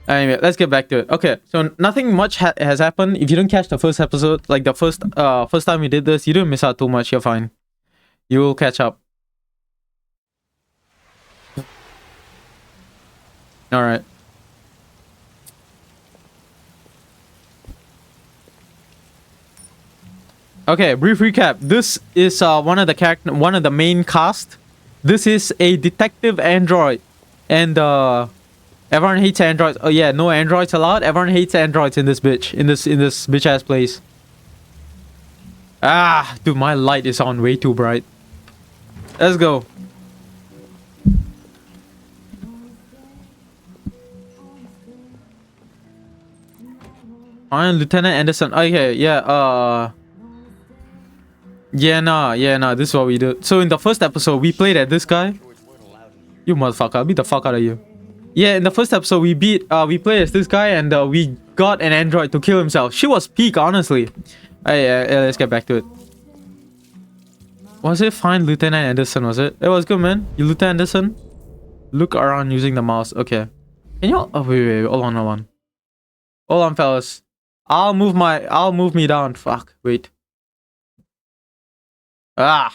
Anyway, let's get back to it. Okay, so nothing much has happened. If you didn't catch the first episode, like the first time we did this, you didn't miss out too much. You're fine. You will catch up. All right. Okay, brief recap. This is one of the main cast. This is a detective android, and everyone hates androids. Oh yeah, no androids allowed. Everyone hates androids in this bitch. In this bitch ass place. Ah, dude, my light is on way too bright. Let's go. I'm Lieutenant Anderson. Okay, yeah. Yeah, nah. This is what we do. So in the first episode, we played at this guy. You motherfucker! I'll beat the fuck out of you. Yeah, in the first episode, we played as this guy, and we got an android to kill himself. She was peak, honestly. Let's get back to it. Was it fine, Lieutenant Anderson? Was it? It was good, man. You Lieutenant Anderson? Look around using the mouse. Okay. Can you? Oh wait. Hold on, fellas. I'll move me down. Fuck. Wait. Ah.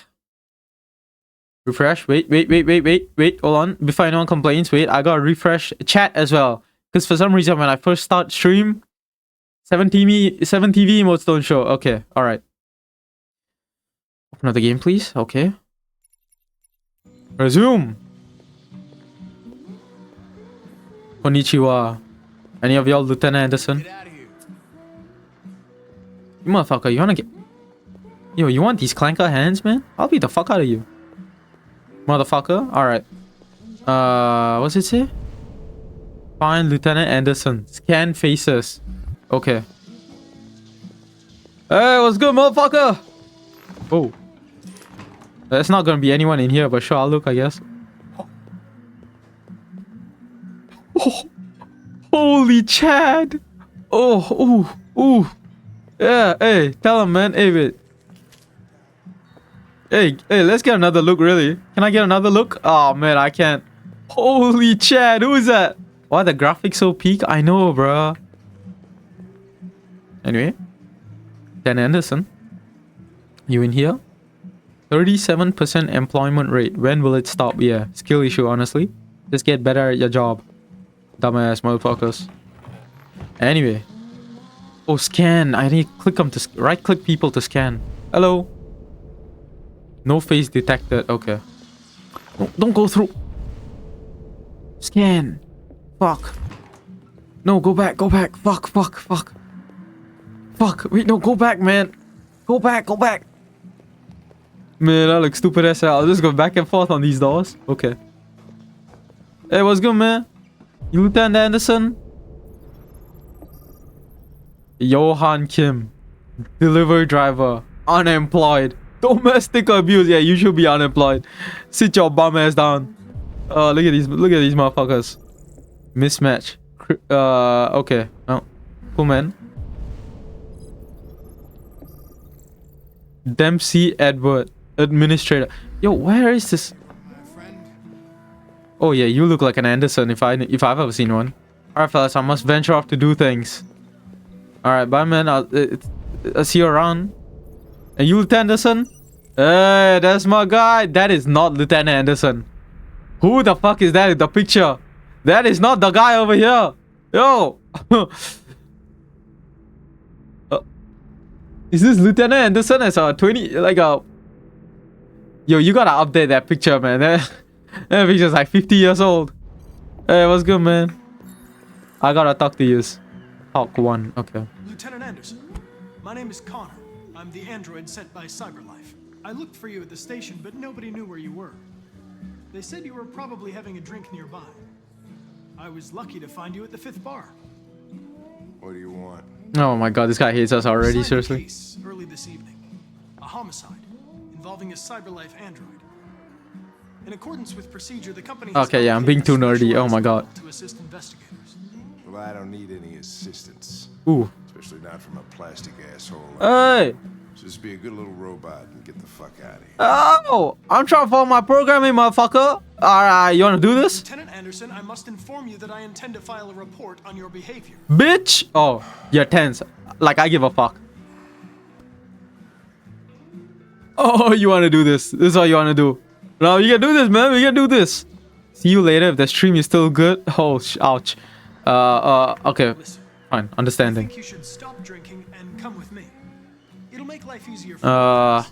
Refresh. Wait. Hold on. Before anyone complains, wait. I gotta refresh chat as well. Because for some reason, when I first start stream, 7 TV emotes don't show. Okay. All right. Open up the game, please. Okay. Resume. Konnichiwa. Any of y'all Lieutenant Anderson? You motherfucker, you wanna get... Yo, you want these Clanker hands, man? I'll beat the fuck out of you. Motherfucker. Alright. What's it say? Find Lieutenant Anderson. Scan faces. Okay. Hey, what's good, motherfucker? Oh. There's not gonna be anyone in here, but sure, I'll look, I guess. Oh. Holy Chad! Oh. Yeah, hey, tell him, man. Hey, wait. Hey, let's get another look, really. Can I get another look? Oh, man, I can't. Holy Chad, who is that? Why the graphics so peak? I know, bro. Anyway. Dan Anderson. You in here? 37% employment rate. When will it stop? Yeah, skill issue, honestly. Just get better at your job. Dumbass motherfuckers. Anyway. Oh, scan. I need to click them to right click people to scan. Hello. No face detected. Okay. No, don't go through. Scan. Fuck. No, go back. Fuck. Wait, no, go back, man. Go back. Man, I look stupid as hell. I'll just go back and forth on these doors. Okay. Hey, what's good, man? You Lieutenant Anderson? Johan Kim. Delivery driver. Unemployed. Domestic abuse. Yeah, you should be unemployed. Sit your bum ass down. Look at these motherfuckers. Mismatch. Okay. Oh. Cool, man. Dempsey Edward. Administrator. Yo, where is this? Oh yeah, you look like an Anderson if I've ever seen one. Alright, fellas, I must venture off to do things. Alright, bye, man. I'll see you around. And you, Lieutenant Anderson? Hey, that's my guy. That is not Lieutenant Anderson. Who the fuck is that in the picture? That is not the guy over here. Yo. Is this Lieutenant Anderson as a 20, like a... Yo, you gotta update that picture, man. That picture's like 50 years old. Hey, what's good, man? I gotta talk to you. Talk one, okay. Lieutenant Anderson, my name is Connor. I'm the android sent by CyberLife. I looked for you at the station, but nobody knew where you were. They said you were probably having a drink nearby. I was lucky to find you at the 5th bar. What do you want? Oh my god, this guy hates us already, seriously. Case early this evening. A homicide involving a CyberLife android. In accordance with procedure, the company has Okay, yeah, I'm being too nerdy. Oh my god. To assist investigators. Well, I don't need any assistance. Ooh. Especially not from a plastic asshole. Hey! Just be a good little robot and get the fuck out of here. Oh, I'm trying to follow my programming, motherfucker. Alright, you wanna do this? Lieutenant Anderson, I must inform you that I intend to file a report on your behavior. Bitch! Oh, you're tense. Like, I give a fuck. Oh, you wanna do this. This is what you wanna do. No, you can do this, man. We can do this. See you later if the stream is still good. Oh, ouch. Okay. Listen, Fine, I understanding. think you should stop drinking and come with me. It'll make life easier for you.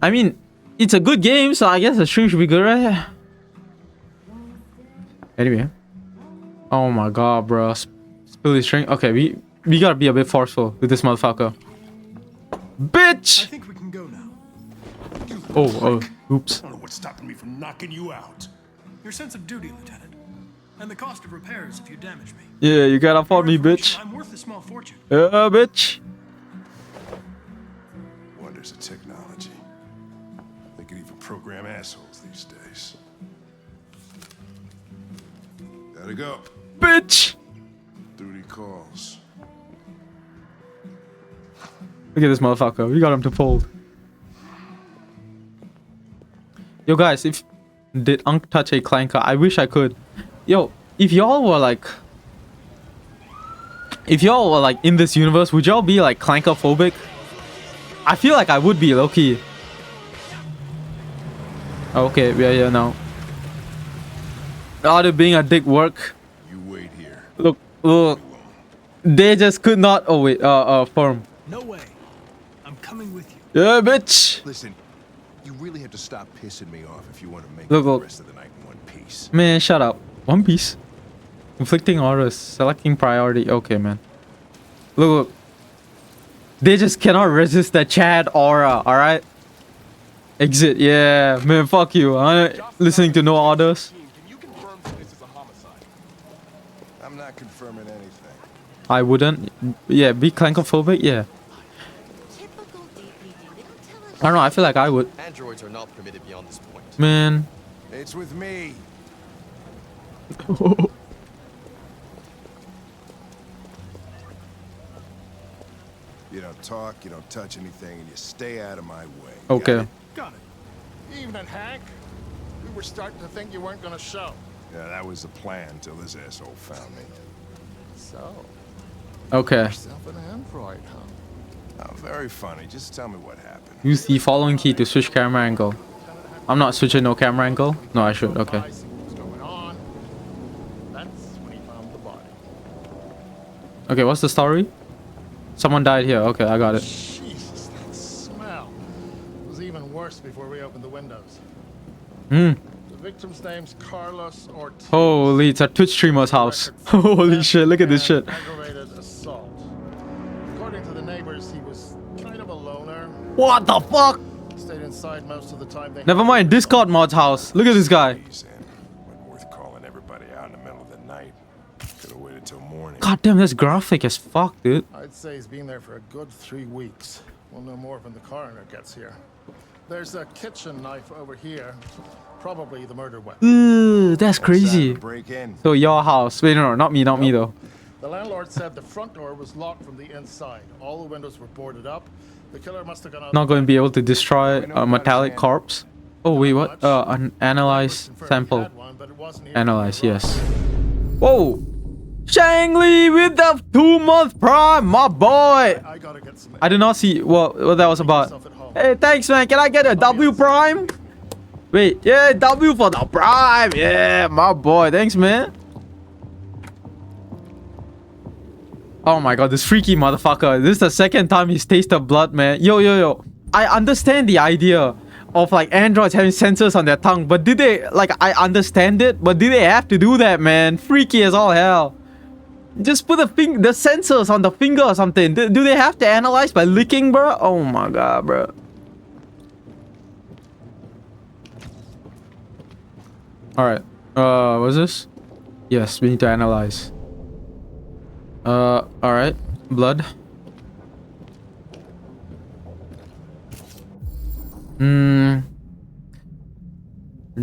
I mean, it's a good game, so I guess the stream should be good, right? Anyway. Oh my god, bro. Spill this drink. Okay, we gotta be a bit forceful with this motherfucker. I Bitch! think we can go now. Oh, oops. I don't know what's stopping me from knocking you out. Your sense of duty, Lieutenant. And the cost of repairs if you damage me. Yeah, you gotta afford me, For bitch. information, I'm worth a small fortune. Yeah, bitch. Wonders of technology. They can even program assholes these days. Gotta go. Bitch! Duty calls. Look at this motherfucker. We got him to fold. Yo, guys, if... Did Unc touch a Clanker? I wish I could. Yo, if y'all were like... If y'all were like in this universe, would y'all be like Clanker phobic? I feel like I would be, low-key. Okay, we are here now. Oh, they're being a dick work. You wait here. Look. They just could not... Oh, wait. Firm. No way. I'm coming with you. Yeah, bitch. Listen, you really have to stop pissing me off if you want to make Look, the look. rest of the night in one piece. Man, shut up. One Piece. Conflicting orders. Selecting priority. Okay, man. Look. They just cannot resist the Chad aura, alright? Exit. Yeah, man, fuck you. I'm listening to no orders. Can you confirm this is a homicide? I'm not confirming anything. I wouldn't. Yeah, be clankophobic? Yeah. Typical DPD. They don't tell us. I don't know. I feel like I would. Androids are not permitted beyond this point. Man. It's with me. You don't talk, you don't touch anything, and you stay out of my way. Got Okay. it? Got it. Evening, Hank. We were starting to think you weren't gonna show. Yeah, that was the plan until this asshole found me. So, Okay. yourself an android, huh? Oh, very funny. Just tell me what happened. Use the following key to switch camera angle. I'm not switching no camera angle. No, I should. Okay. I see what was going on. That's when he found the body. Okay, what's the story? Someone died here. Okay, I got it. Jesus, that smell. It was even worse before we opened the windows. Hmm. The victim's name's Carlos Ortiz. Holy, it's a Twitch streamer's house. Holy shit, look at this shit. Aggravated assault. According to the neighbors, he was kind of a loner. What the fuck? Stayed inside most of the time. Never mind, Discord mod's house. Look at this guy. Please, and wasn't worth calling everybody out in the middle of the night. Could have waited till morning. God damn, that's graphic as fuck, dude. I'd say he's been there for a good 3 weeks. We'll know more when the coroner gets here. There's a kitchen knife over here. Probably the murder weapon. Ooh, that's crazy. Break in. So your house. Wait, no, not me though. The landlord said the front door was locked from the inside. All the windows were boarded up. The killer must have gone out. Not going to be able to destroy a metallic corpse. Oh wait, what? Analyze sample. Analyze, yes. Whoa! Shang Li with the 2-month prime, my boy! I gotta get some. I did not see what that was about. Hey, thanks, man. Can I get a W prime? Wait, yeah, W for the prime. Yeah, my boy. Thanks, man. Oh my god, this freaky motherfucker. This is the second time he's tasted blood, man. Yo. I understand the idea of like androids having sensors on their tongue, but did they, like, I understand it, but do they have to do that, man? Freaky as all hell. Just put the sensors on the finger or something. Do they have to analyze by licking, bro? Oh my god, bro. Alright. What's this? Yes, we need to analyze. Alright. Blood.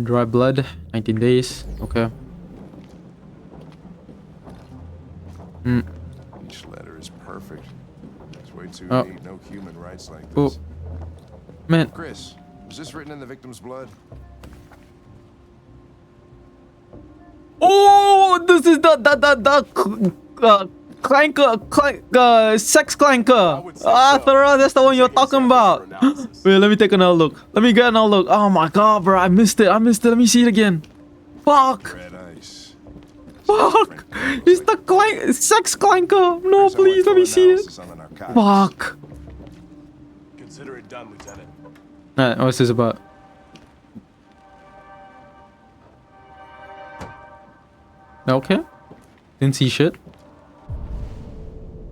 Dry blood. 19 days. Okay. Each letter is perfect. It's way too Oh. neat. No human rights like Oh. this. Man. Chris, was this written in the victim's blood? Oh, this is the Clanker, sex Clanker. Thorough, that's the one you're talking about. Wait, let me take another look. Let me get another look. Oh my god, bro, I missed it. Let me see it again. Fuck. Red ice. Fuck. It's the sex Clanker. No, please, let me see it. Fuck. Consider it done, Lieutenant. Alright, what's this about? Okay. Didn't see shit.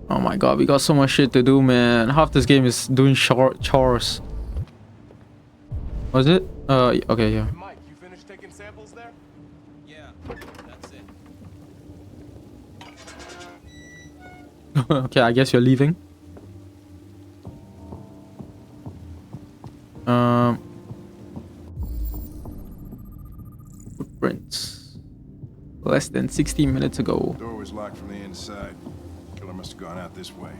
Oh my god, we got so much shit to do, man. Half this game is doing chores. Was it? Okay, yeah. Mike, you finished taking samples there? Yeah, that's it. Okay, I guess you're leaving. Footprints. Less than 60 minutes ago. Door was locked from the inside. Killer must have gone out this way.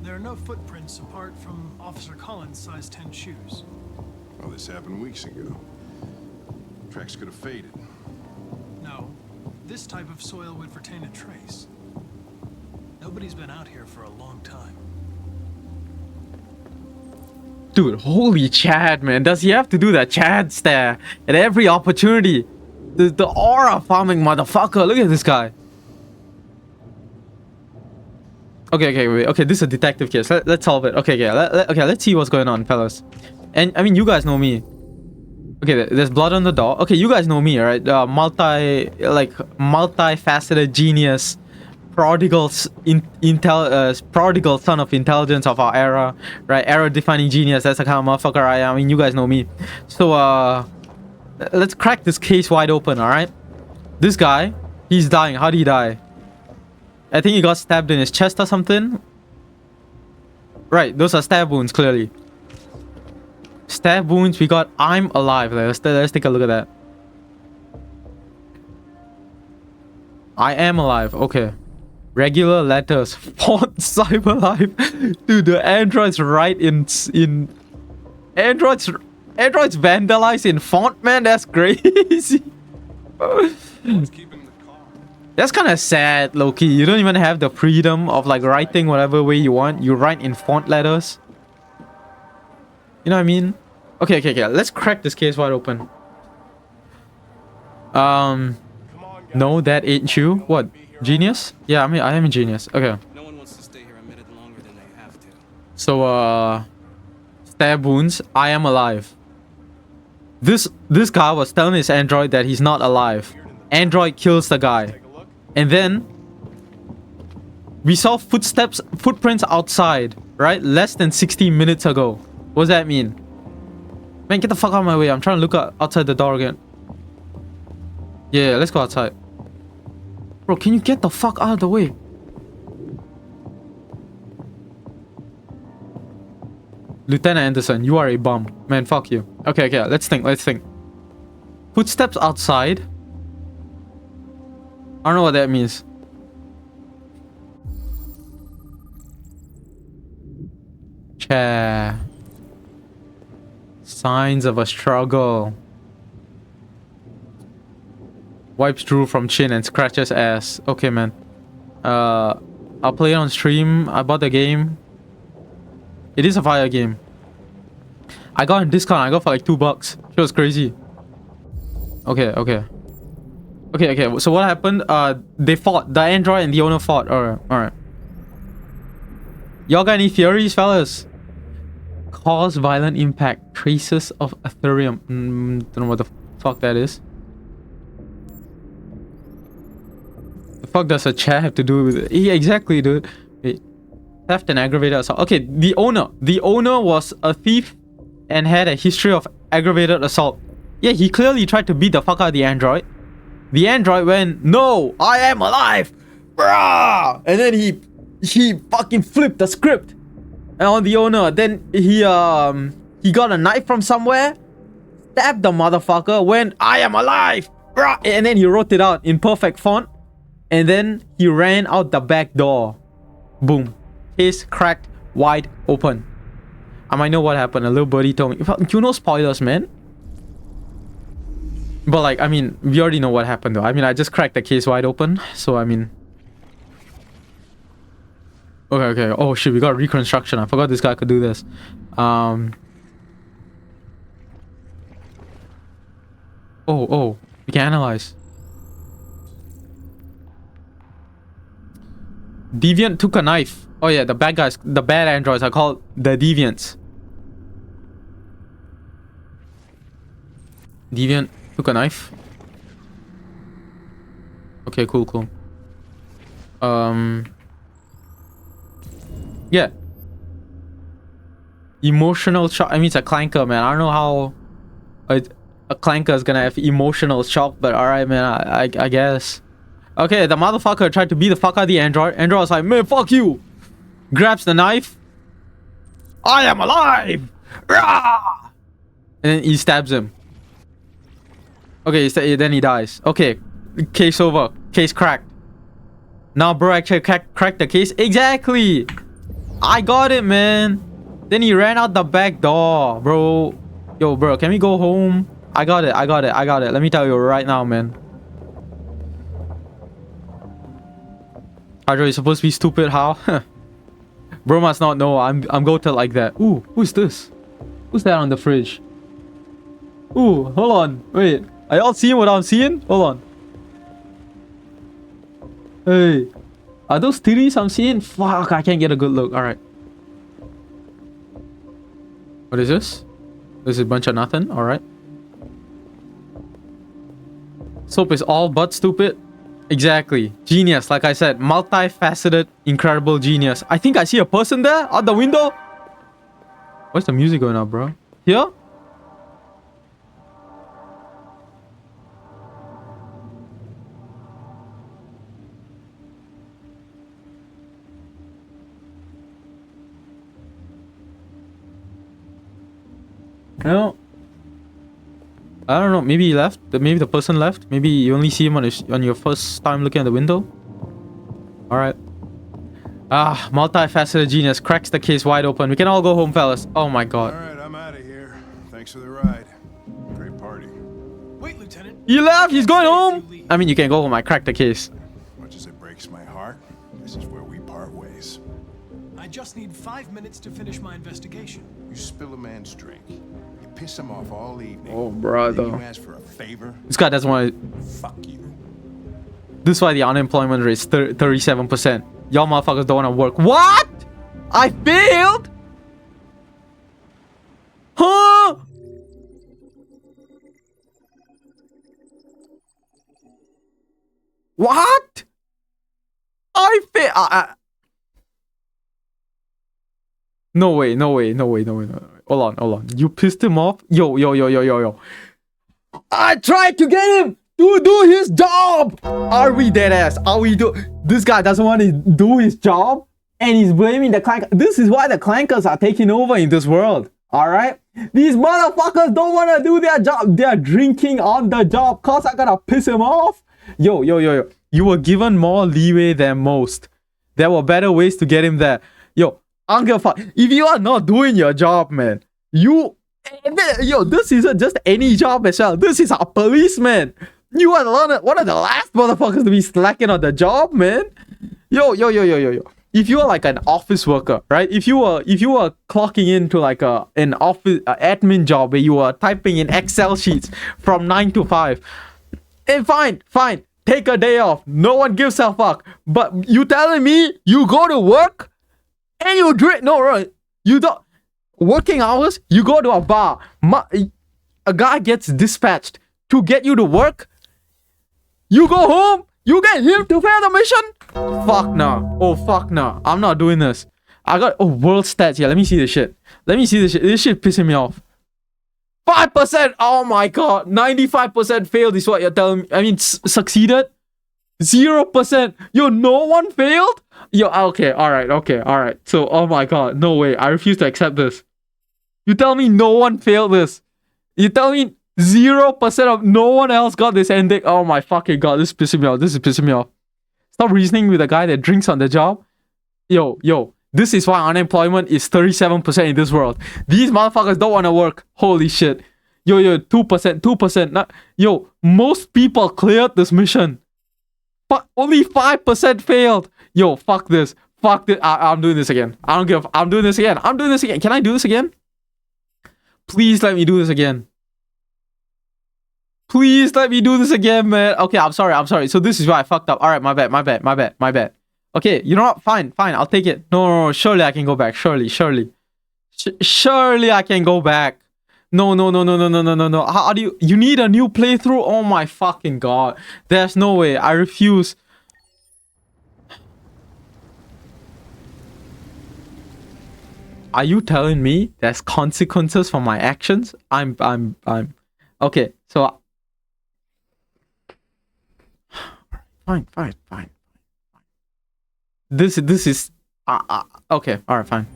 There are no footprints apart from Officer Collins' size 10 shoes. Well, this happened weeks ago. Tracks could have faded. No, this type of soil would retain a trace. Nobody's been out here for a long time. Dude, holy Chad, man. Does he have to do that Chad stare at every opportunity? The aura farming motherfucker. Look at this guy. Okay, wait. Okay, this is a detective case. Let's solve it. Okay, let's see what's going on, fellas. And I mean, you guys know me. Okay, there's blood on the door. Okay, you guys know me, right? Multi-faceted genius, prodigal son of intelligence of our era, right? Era-defining genius. That's the kind of motherfucker I am. I mean, you guys know me. So, let's crack this case wide open, all right? This guy, he's dying. How did he die? I think he got stabbed in his chest or something. Right, those are stab wounds, clearly. Stab wounds, we got I'm alive. Let's take a look at that. I am alive, okay. Regular letters, font cyber life. Dude, the android's right in Android's vandalized in font, man. That's crazy. That's kind of sad, low-key. You don't even have the freedom of like writing whatever way you want. You write in font letters. You know what I mean? Okay. Let's crack this case wide open. No, that ain't you. What? Genius? Yeah, I mean, I am a genius. Okay. No one wants to stay here a minute longer than they have to. So, stab wounds. I am alive. This guy was telling his android that he's not alive. Android kills the guy. And then we saw footprints outside, right? Less than 60 minutes ago. What does that mean? Man, get the fuck out of my way. I'm trying to look outside the door again. Yeah, let's go outside. Bro, can you get the fuck out of the way? Lieutenant Anderson, you are a bum. Man, fuck you. Okay, let's think. Footsteps outside. I don't know what that means. Chair. Signs of a struggle. Wipes Drew from chin and scratches ass. Okay, man. I'll play it on stream. I bought the game. It is a fire game. I got a discount. I got for like $2. It was crazy. Okay. So what happened? They fought. The android and the owner fought. Alright. Y'all got any theories, fellas? Cause violent impact. Traces of Ethereum. Don't know what the fuck that is. The fuck does a chair have to do with it? Yeah, exactly, dude. Wait. Theft and aggravated assault. Okay, the owner was a thief and had a history of aggravated assault. Yeah, he clearly tried to beat the fuck out of the android. The android went, "No, I am alive, brah!" And then he fucking flipped the script on the owner. Then he got a knife from somewhere, stabbed the motherfucker, went, "I am alive, brah!" And then he wrote it out in perfect font. And then he ran out the back door. Boom. Case cracked wide open. I might know what happened. A little birdie told me. You know spoilers, man. But like, I mean, we already know what happened though. I mean, I just cracked the case wide open. So, I mean... Okay. Oh shit, we got reconstruction. I forgot this guy could do this. Oh, we can analyze. Deviant took a knife. Oh yeah, the bad guys, the bad androids are called the Deviants. Deviant took a knife. Okay, cool. Yeah. Emotional shock. I mean, it's a Clanker, man. I don't know how a Clanker is gonna have emotional shock, but alright, man. I guess. Okay, the motherfucker tried to beat the fuck out of the android. Android was like, man, fuck you. Grabs the knife. I am alive. Rah! And then he stabs him. Okay, then he dies. Okay, case over. Case cracked. Now, bro, actually cracked the case. Exactly. I got it, man. Then he ran out the back door, bro. Yo, bro, can we go home? I got it. Let me tell you right now, man. Hydro, you're supposed to be stupid. How? Bro must not know I'm goated like that. Ooh, who's this? Who's that on the fridge? Ooh, hold on. Wait. Are y'all seeing what I'm seeing? Hold on. Hey. Are those titties I'm seeing? Fuck, I can't get a good look. Alright. What is this? This is a bunch of nothing. Alright. Soap is all but stupid. Exactly. Genius, like I said. Multifaceted, incredible genius. I think I see a person there out the window. What's the music going on, bro? Here? No. I don't know. Maybe he left. Maybe the person left. Maybe you only see him on your first time looking at the window. Alright. Ah, multifaceted genius. Cracks the case wide open. We can all go home, fellas. Oh my god. Alright, I'm out of here. Thanks for the ride. Great party. Wait, Lieutenant. He left. He's going home. I mean, you can go home. I cracked the case. Much as it breaks my heart, this is where we part ways. I just need 5 minutes to finish my investigation. You spill a man's drink. You piss him off all evening. Oh, brother. Then you ask for a favor. This guy doesn't want to... Fuck you. This is why the unemployment rate is 37%. Y'all motherfuckers don't want to work. What? I failed? Huh? What? I failed. No way. Hold on. You pissed him off? Yo. I tried to get him to do his job. Are we dead ass? This guy doesn't want to do his job and he's blaming the Clanker. This is why the Clankers are taking over in this world. Alright? These motherfuckers don't want to do their job. They're drinking on the job cause I gotta piss him off. Yo. You were given more leeway than most. There were better ways to get him there. Yo, I don't give a fuck. If you are not doing your job, man, this isn't just any job as well. This is a policeman. You are one of the last motherfuckers to be slacking on the job, man. Yo. If you are like an office worker, right? If you were clocking into like an office admin job where you are typing in Excel sheets from 9 to 5, and fine, take a day off. No one gives a fuck. But you telling me you go to work and you drink? No, right? You don't. Working hours, you go to a bar. A guy gets dispatched to get you to work. You go home. You get him to fail the mission. Fuck no. Oh fuck no. I'm not doing this. I got world stats here. Let me see this shit. This shit pissing me off. 5%. Oh my god. 95% failed is what you're telling me. I mean, succeeded. 0%. Yo, no one failed? Yo, okay, alright. So, oh my god, no way. I refuse to accept this. You tell me no one failed this. You tell me 0% of no one else got this ending. Oh my fucking god, this is pissing me off. Stop reasoning with a guy that drinks on the job. Yo, This is why unemployment is 37% in this world. These motherfuckers don't want to work. Holy shit. Yo, 2%, 2%. Not, yo, most people cleared this mission. But only 5% failed. Yo, fuck this. Fuck this. I'm doing this again. I don't give. I'm doing this again. I'm doing this again. Can I do this again? Please let me do this again. Please let me do this again, man. Okay, I'm sorry. So this is why I fucked up. All right, my bad. Okay, you know what? Fine. I'll take it. No. Surely I can go back. Surely I can go back. No. How do you need a new playthrough? Oh my fucking god. There's no way. I refuse. Are you telling me there's consequences for my actions? I'm okay. So fine. This is okay. All right, fine.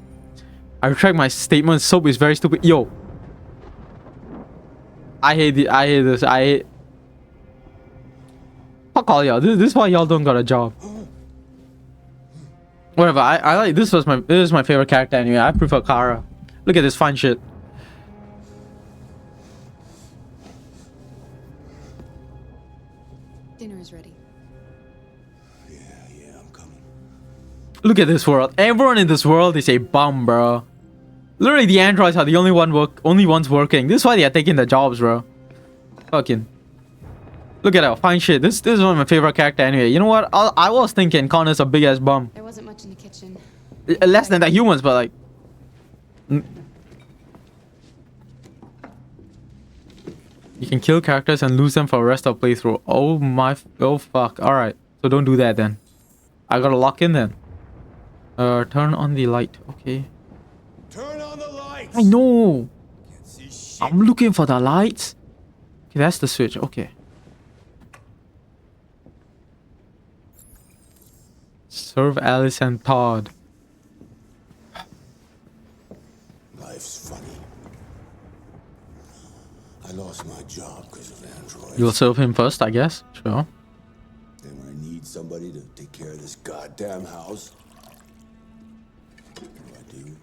I retract my statement. Soap is very stupid. Yo, I hate this. I hate. Fuck all y'all. This is why y'all don't got a job. Whatever. I like this is my favorite character anyway. I prefer Kara. Look at this fine shit. Dinner is ready. Yeah, I'm coming. Look at this world. Everyone in this world is a bum, bro. Literally, the androids are the only ones working. This is why they are taking the jobs, bro. Fucking. Look at that fine shit. This is one of my favorite character anyway. You know what? I was thinking Connor's a big ass bum. There wasn't much in the kitchen. Less than the humans, but like. You can kill characters and lose them for the rest of playthrough. Oh fuck. All right. So don't do that then. I gotta lock in then. Turn on the light. Okay. Turn on the lights. I know. Can't see shit. I'm looking for the lights. Okay, that's the switch. Okay. Serve Alice and Todd. Life's funny. I lost my job because of androids. You'll serve him first, I guess. Sure. And when I need somebody to take care of this goddamn house, what do?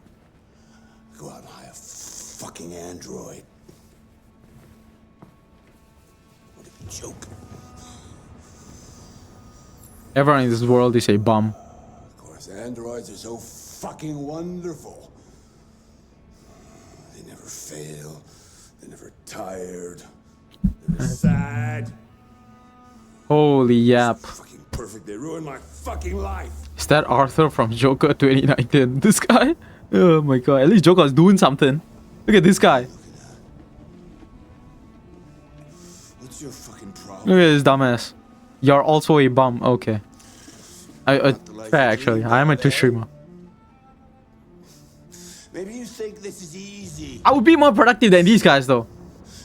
I go out and hire a fucking android. What a joke. Everyone in this world is a bum. Of course, androids are so fucking wonderful. They never fail. They're never tired. They're never sad. Holy yap. Fucking perfect. They ruined my fucking life. Is that Arthur from Joker 2019? This guy? Oh my god. At least Joker's doing something. Look at this guy. What's your fucking problem? Look at this dumbass. You're also a bum. Okay. Fair actually. I am a Twitch streamer. Maybe you think this is easy. I would be more productive than these guys though.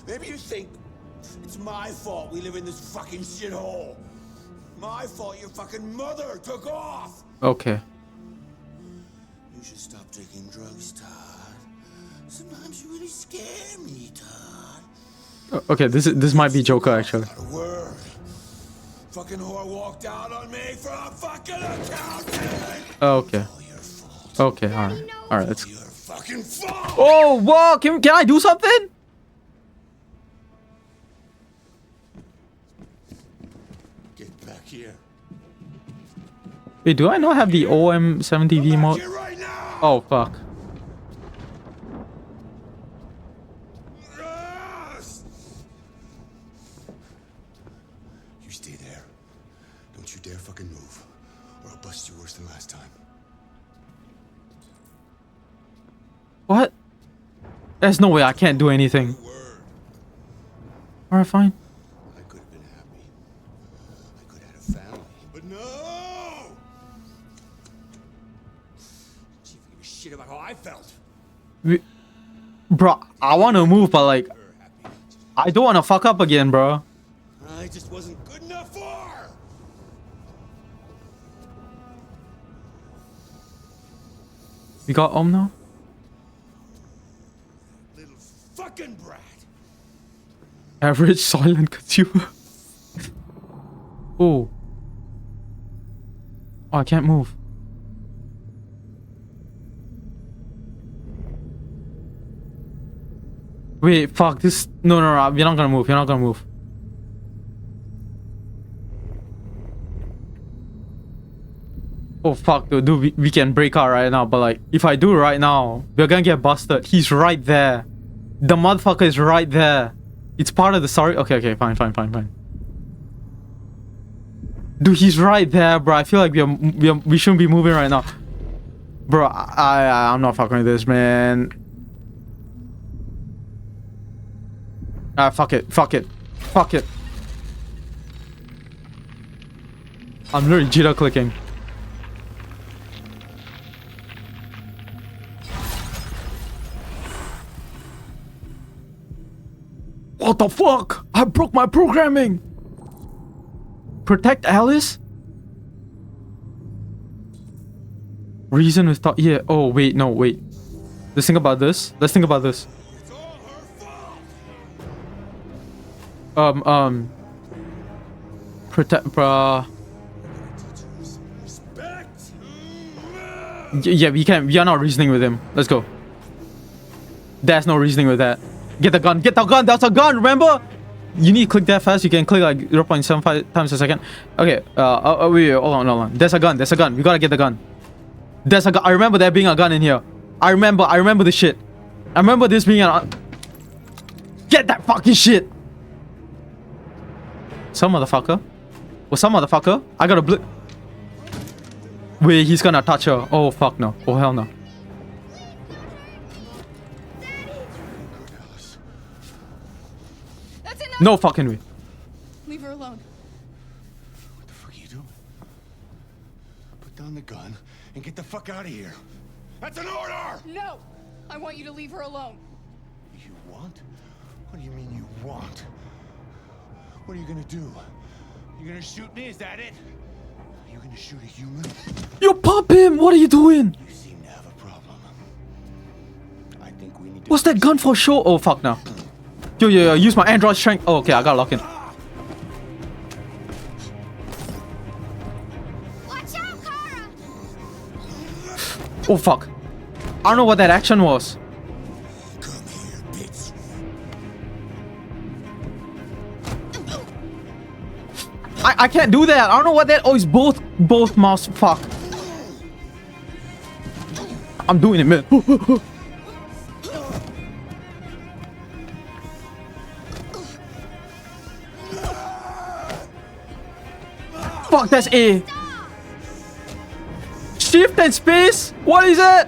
Maybe you think it's my fault we live in this fucking shithole. My fault your fucking mother took off. Okay. You should stop taking drugs, Todd. Sometimes you really scare me, Todd. Okay, this might be Joker actually. Not a word. Fucking whore walked out on me for a fucking accountant. Okay. All your fault. Okay, alright, let's. Your fucking fault. Oh, whoa! Can I do something? Get back here. Wait, do I not have the OM70V Back mode? here right now. Oh fuck. Yes! You stay there. Don't you dare fucking move, or I'll bust you worse than last time. What? There's no way I can't do anything. Word. Alright, fine. I could have been happy. I could have had a family, but no! She didn't give a shit about how I felt. Bro, I want to move, but like, Her happy. I don't want to fuck up again, bro. I just wasn't good enough for her. We got Om now? Little fucking brat. Average silent consumer. Oh. Oh, I can't move. Wait, fuck this. No, no, no. You're not gonna move. You're not gonna move. Oh fuck, dude, we can break out right now, but like, if I do right now, we're gonna get busted. He's right there. The motherfucker is right there. It's part of the story. Okay, okay, fine, fine, fine, fine. Dude, he's right there, bro. I feel like we shouldn't be moving right now. Bro, I'm not fucking with this, man. Fuck it, fuck it, fuck it. I'm literally jitter clicking. What the fuck? I broke my programming. Protect Alice? Reason with thought. Yeah. Oh wait, no, wait. Let's think about this. Let's think about this. It's all her fault. Protect. Respect. Yeah, we can't. We are not reasoning with him. Let's go. There's no reasoning with that. Get the gun. Get the gun. That's a gun. Remember? You need to click that fast. You can click like 0.75 times a second. Okay. Wait, hold on, hold on. There's a gun. There's a gun. We gotta get the gun. There's a gun. I remember there being a gun in here. I remember this shit. I remember this being a... Get that fucking shit. Some motherfucker. What's some motherfucker? I got a blip. Wait, he's gonna touch her. Oh fuck no. Oh hell no. That's enough. No fucking way. Leave her alone. What the fuck are you doing? Put down the gun and get the fuck out of here. That's an order! No! I want you to leave her alone. You want? What do you mean you want? What are you gonna do? You gonna shoot me? Is that it? Are you gonna shoot a human? You pop him! What are you doing? You seem to have a problem. I think we need to... What's that gun for show? Oh fuck no. Yo, use my Android strength. Oh, okay, I got locked in. Watch out, Kara! Oh fuck. I don't know what that action was. Come here, bitch. I can't do that. I don't know what that... Oh, it's both mouse. Fuck. I'm doing it, man. Fuck, that's A. Shift and space? What is it?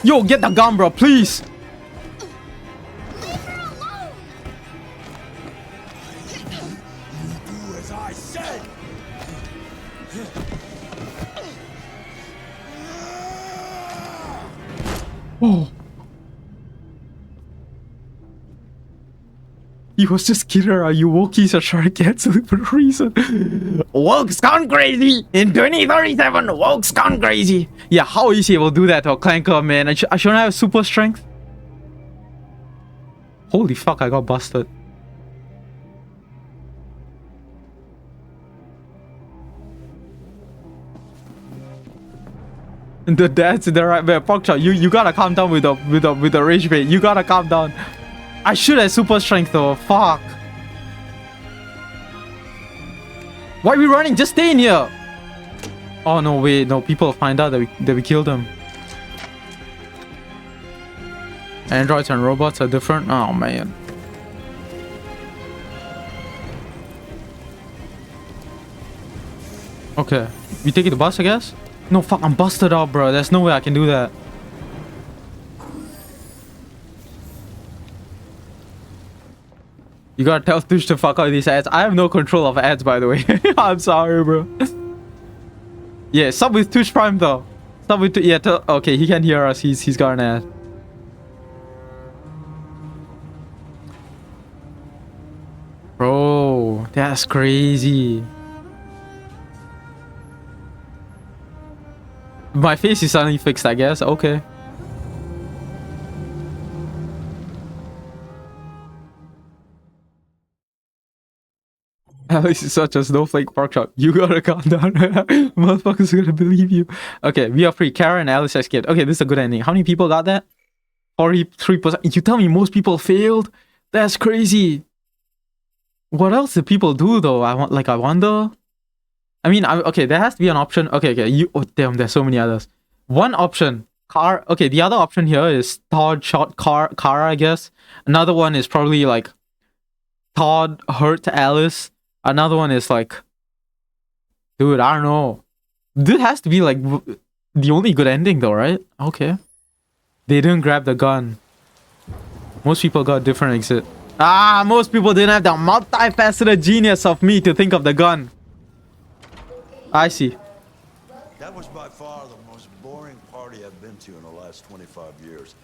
Yo, get the gun, bro, please. Leave her alone! Do as I said. Oh. He was just kidding around. You Wookiees are trying to cancel it for a reason. Woke's gone crazy! In 2037, Woke's gone crazy! Yeah, how is he able to do that to a Clanker, man? I shouldn't have super strength. Holy fuck, I got busted. The dad's in the right way. Porkchop, you gotta calm down with the rage bait. You gotta calm down. I should have super strength though. Fuck. Why are we running? Just stay in here. Oh no, wait, no. People find out that we killed them. Androids and robots are different. Oh man. Okay, we take it to bus, I guess. No, fuck, I'm busted out, bro. There's no way I can do that. You gotta tell Tush to fuck out these ads. I have no control of ads, by the way. I'm sorry, bro. Yeah, sub with Tush Prime, though. Sub with... Yeah, okay, he can hear us. He's got an ad. Bro, that's crazy. My face is suddenly fixed, I guess. Okay. Alice is such a snowflake Porkchop. You gotta calm down. Motherfuckers are gonna believe you. Okay, we are free. Kara and Alice escaped. Okay, this is a good ending. How many people got that? 43%. You tell me most people failed? That's crazy. What else did people do though? I wonder. I mean, okay, there has to be an option. Okay. Oh damn, there's so many others. One option, car. Okay, the other option here is Todd shot Kara, I guess. Another one is probably like Todd hurt Alice. Another one is like, dude, I don't know. This has to be like the only good ending though, right? Okay. They didn't grab the gun. Most people got different exit. Most people didn't have the multifaceted genius of me to think of the gun. I see. That was by far the most boring party I've been to in the last 25 years.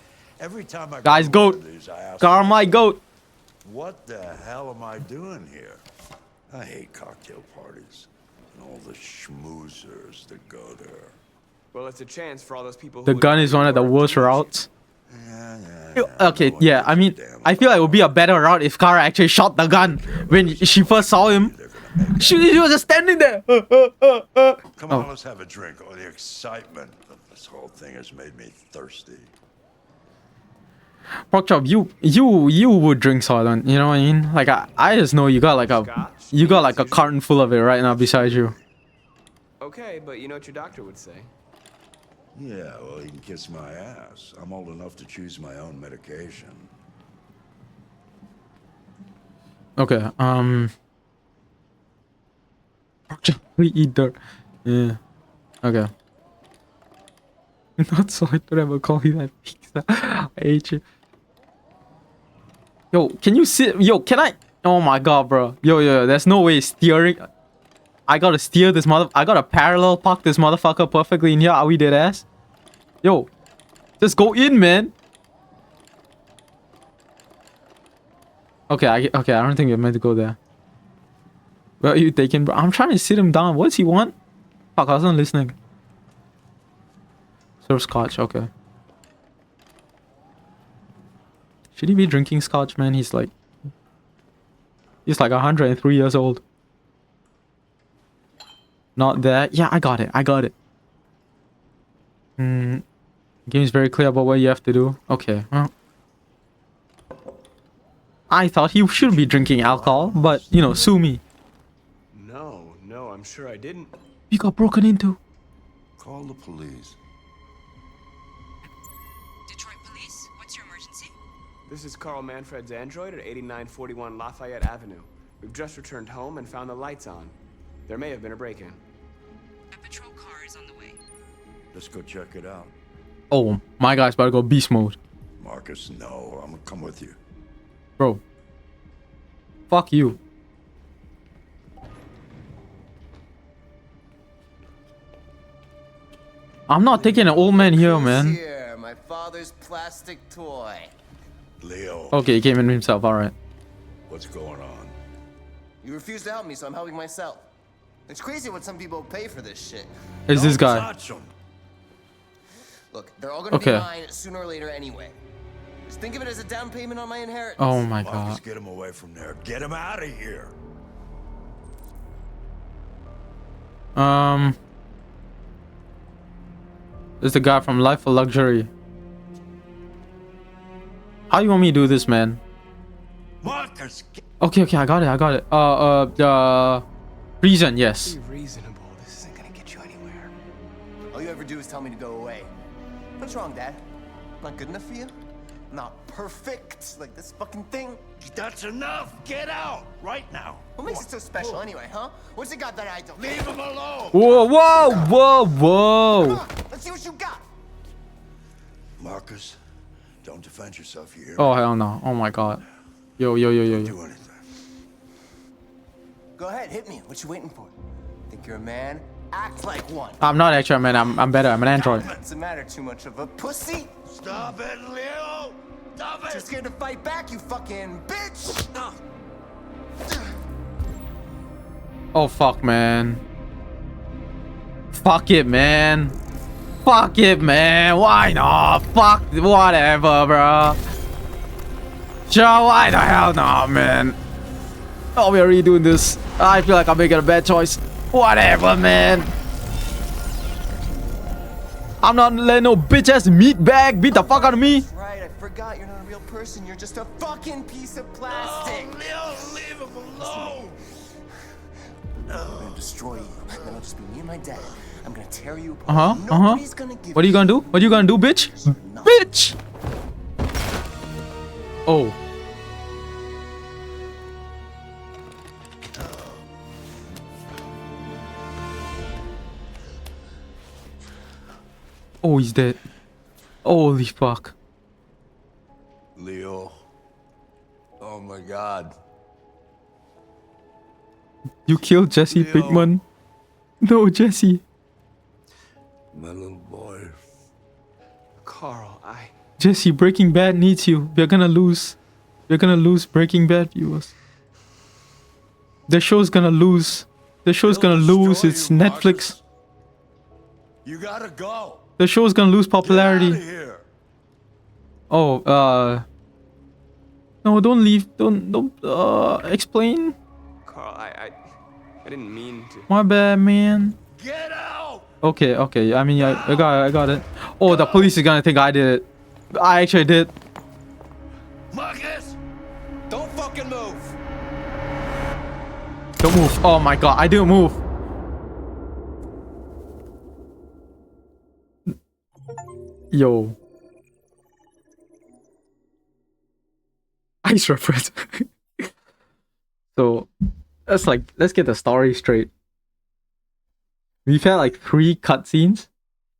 Every time I Guys, go to goat. one of these, I ask Car my myself, goat. what the hell am I doing here? I hate cocktail parties and all the schmoozers that go there. Well, it's a chance for all those people who The would gun never is one of the work worst to use you. routes. Yeah. Okay, No one yeah, gives I a mean, damn I feel like it would be a better route if Kara actually shot the gun when she first saw him. She was just standing there. Come Oh. on, let's have a drink. Oh, the excitement of this whole thing has made me thirsty. Porkchop, you would drink Soylent, you know what I mean? Like I just know you got like a carton full of it right now beside you. Okay, but you know what your doctor would say. Yeah, well, he can kiss my ass. I'm old enough to choose my own medication. Okay, Porkchop, we eat dirt. Yeah. Okay. Not Soylent, I will call you that pizza. I hate you. Yo, can you sit? Yo, can I? Oh my god, bro. Yo, there's no way steering. I gotta steer this I gotta parallel park this motherfucker perfectly in here. Are we dead ass? Yo, just go in, man. Okay, I don't think we're meant to go there. Where are you taking, bro? I'm trying to sit him down. What does he want? Fuck, I wasn't listening. Serve scotch, okay. Should he be drinking scotch, man? He's like 103 years old. Not that. Yeah, I got it. Game is very clear about what you have to do. Okay, well. I thought he should be drinking alcohol, but, you know, sue me. No, I'm sure I didn't. We got broken into. Call the police. Detroit Police, what's your emergency? This is Carl Manfred's android at 8941 Lafayette Avenue. We've just returned home and found the lights on. There may have been a break-in. A patrol car is on the way. Let's go check it out. Oh, my guy's about to go beast mode. Marcus, no, I'm gonna come with you. Bro. Fuck you. I'm not taking an old man here, man. Here, my father's plastic toy. Leo, Okay, he came in himself, alright. what's going on? You refuse to help me, so I'm helping myself. It's crazy what some people pay for this shit. It's this Don't guy. touch him. Look, they're all gonna Okay. be mine sooner or later anyway. Just think of it as a down payment on my inheritance. Oh my Marcus, god. get him away from there. Get him out of here. This is the guy from Life of Luxury. How you want me to do this, man? Marcus, get Okay, I got it. Reason, yes. Be reasonable. This isn't gonna get you anywhere. All you ever do is tell me to go away. What's wrong, Dad? Not good enough for you? Not perfect, like this fucking thing? That's enough. Get out right now. What makes it so special anyway, huh? What's it got that I don't? Leave him alone. Whoa. Come on, let's see what you got. Marcus, don't defend yourself. You hear me? Oh hell no. Oh my god. Yo. Do anything. Go ahead, hit me. What you waiting for? Think you're a man? Act like one. I'm not actually a man. I'm better. I'm an android. Doesn't matter too much of a pussy. Stop it, Leo. Stop You're it. scared to fight back, you fucking bitch. Oh fuck, man. Fuck it, man. Why not? Fuck whatever, bro. Sure, why the hell not, man? Oh, we're redoing this. I feel like I'm making a bad choice. Whatever, man. I'm not letting no bitch ass meat bag beat the fuck out of me. Right, I forgot you're not a real person. You're just a fucking piece of plastic. Oh, Leo, leave him alone! I'm gonna destroy you. Then I'll just be me and my dad. I'm gonna tear you apart. Uh-huh, Nobody's gonna give What are you gonna do? What are you gonna do, bitch? Bitch! Oh. Oh, he's dead. Holy fuck. Leo. Oh my god. You killed Jesse Leo. Pinkman. No, Jesse. My little boy. Carl, Jesse, Breaking Bad needs you. We're gonna lose. We're gonna lose Breaking Bad viewers. The show's gonna lose. The show's gonna lose its Netflix. You gotta go. The show's gonna lose popularity. Get out of here. Oh, no, don't leave. Don't, explain. Carl, I didn't mean to. My bad, man. Get out. Okay, okay. I mean, I got it. Oh, the police is gonna think I did it. I actually did. Marcus, don't fucking move. Don't move. Oh my god, I didn't move. Yo. Ice reference. So, let's get the story straight. We've had like 3 cutscenes,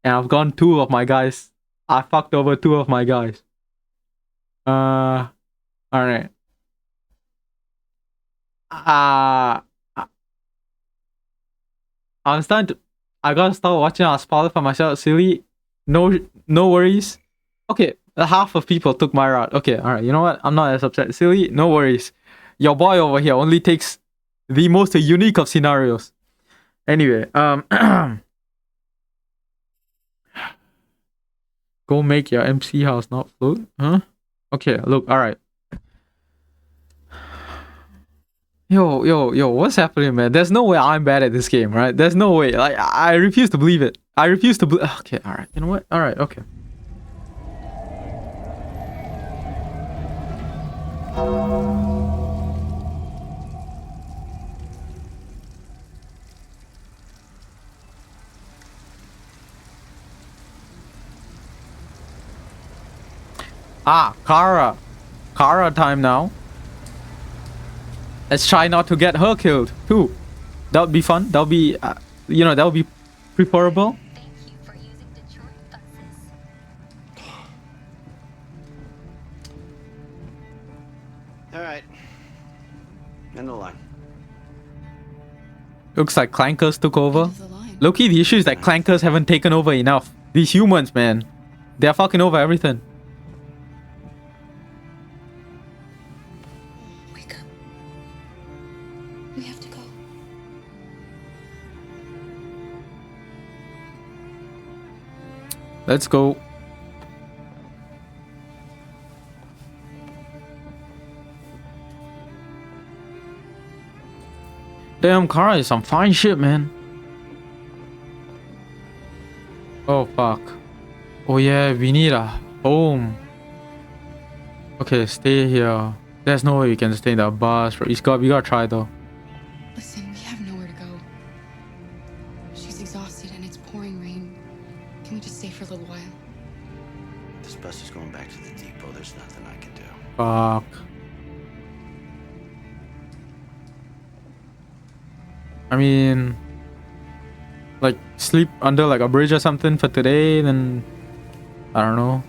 and I've gone 2 of my guys. I fucked over 2 of my guys. Alright. I gotta start watching a spoiler for myself. Silly. No worries. Okay, half of people took my route. Okay, alright, you know what? I'm not as upset. Silly, no worries. Your boy over here only takes the most unique of scenarios. Anyway, go make your MC house not float, huh? Okay, look, alright. Yo, what's happening, man? There's no way I'm bad at this game, right? There's no way. Like, I refuse to believe it. I refuse to believe. Okay, alright. You know what? Alright, okay. Ah, Kara. Kara time now. Let's try not to get her killed too. That would be fun. That would be, that would be preferable. Thank you for using Detroit buses. All right. End the line. Looks like Clankers took over. End of the line. Loki, the issue is that Clankers haven't taken over enough. These humans, man, they're fucking over everything. Wake up. We have to go. Let's go. Damn, Kara is some fine shit, man. Oh, fuck. Oh, yeah, we need a home. Okay, stay here. There's no way we can stay in the bus. We gotta try, though. Listen, we have nowhere to go. She's exhausted and it's pouring rain. Can we just stay for a little while? This bus is going back to the depot. There's nothing I can do. Fuck. I mean, like, sleep under like a bridge or something for today, then I don't know.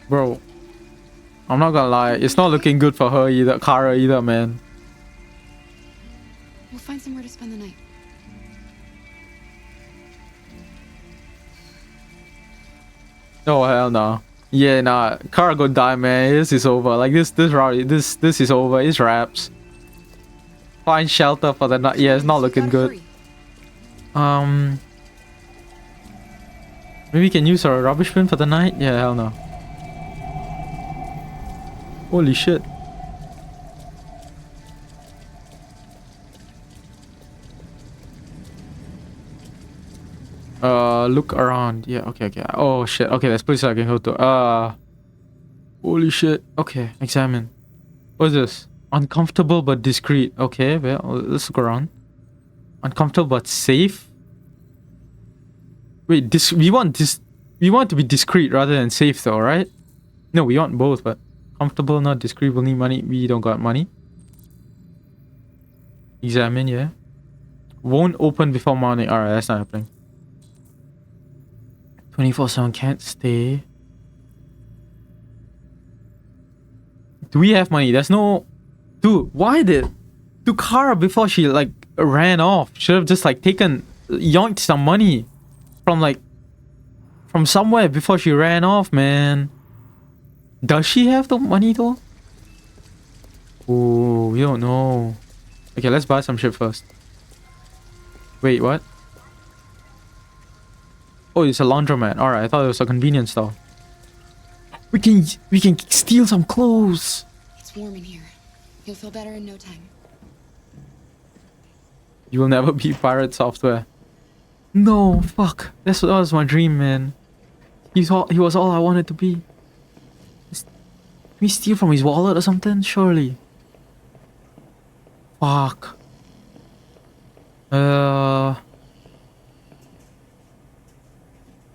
Bro, I'm not gonna lie, it's not looking good for her either, Kara either, man. We'll find somewhere to spend the night. Oh hell no. Yeah, nah. Kara gonna die, man. This is over. Like this route, this is over. It's wraps. Find shelter for the night. Yeah, it's not looking good. Maybe we can use our rubbish bin for the night. Yeah, hell no. Holy shit. Look around. Yeah, okay. Oh shit. Okay, there's places I can go to. Holy shit. Okay, examine. What is this? Uncomfortable but discreet. Okay, well, let's look around. Uncomfortable but safe. Wait, we want to be discreet rather than safe though, right? No, we want both, but comfortable, not discreet. We'll need money. We don't got money. Examine, yeah. Won't open before morning. Alright, that's not happening. 24/7 can't stay. Do we have money? There's no... Dude, why did... To Kara before she like ran off. Should have just like yoinked some money from somewhere before she ran off, man. Does she have the money though? Oh, we don't know. Okay, let's buy some shit first. Wait, what? Oh, it's a laundromat. Alright, I thought it was a convenience store. We can steal some clothes. It's warm in here. You'll feel better in no time. You will never be pirate software. No, fuck. That was my dream, man. He was all I wanted to be. Can we steal from his wallet or something? Surely. Fuck.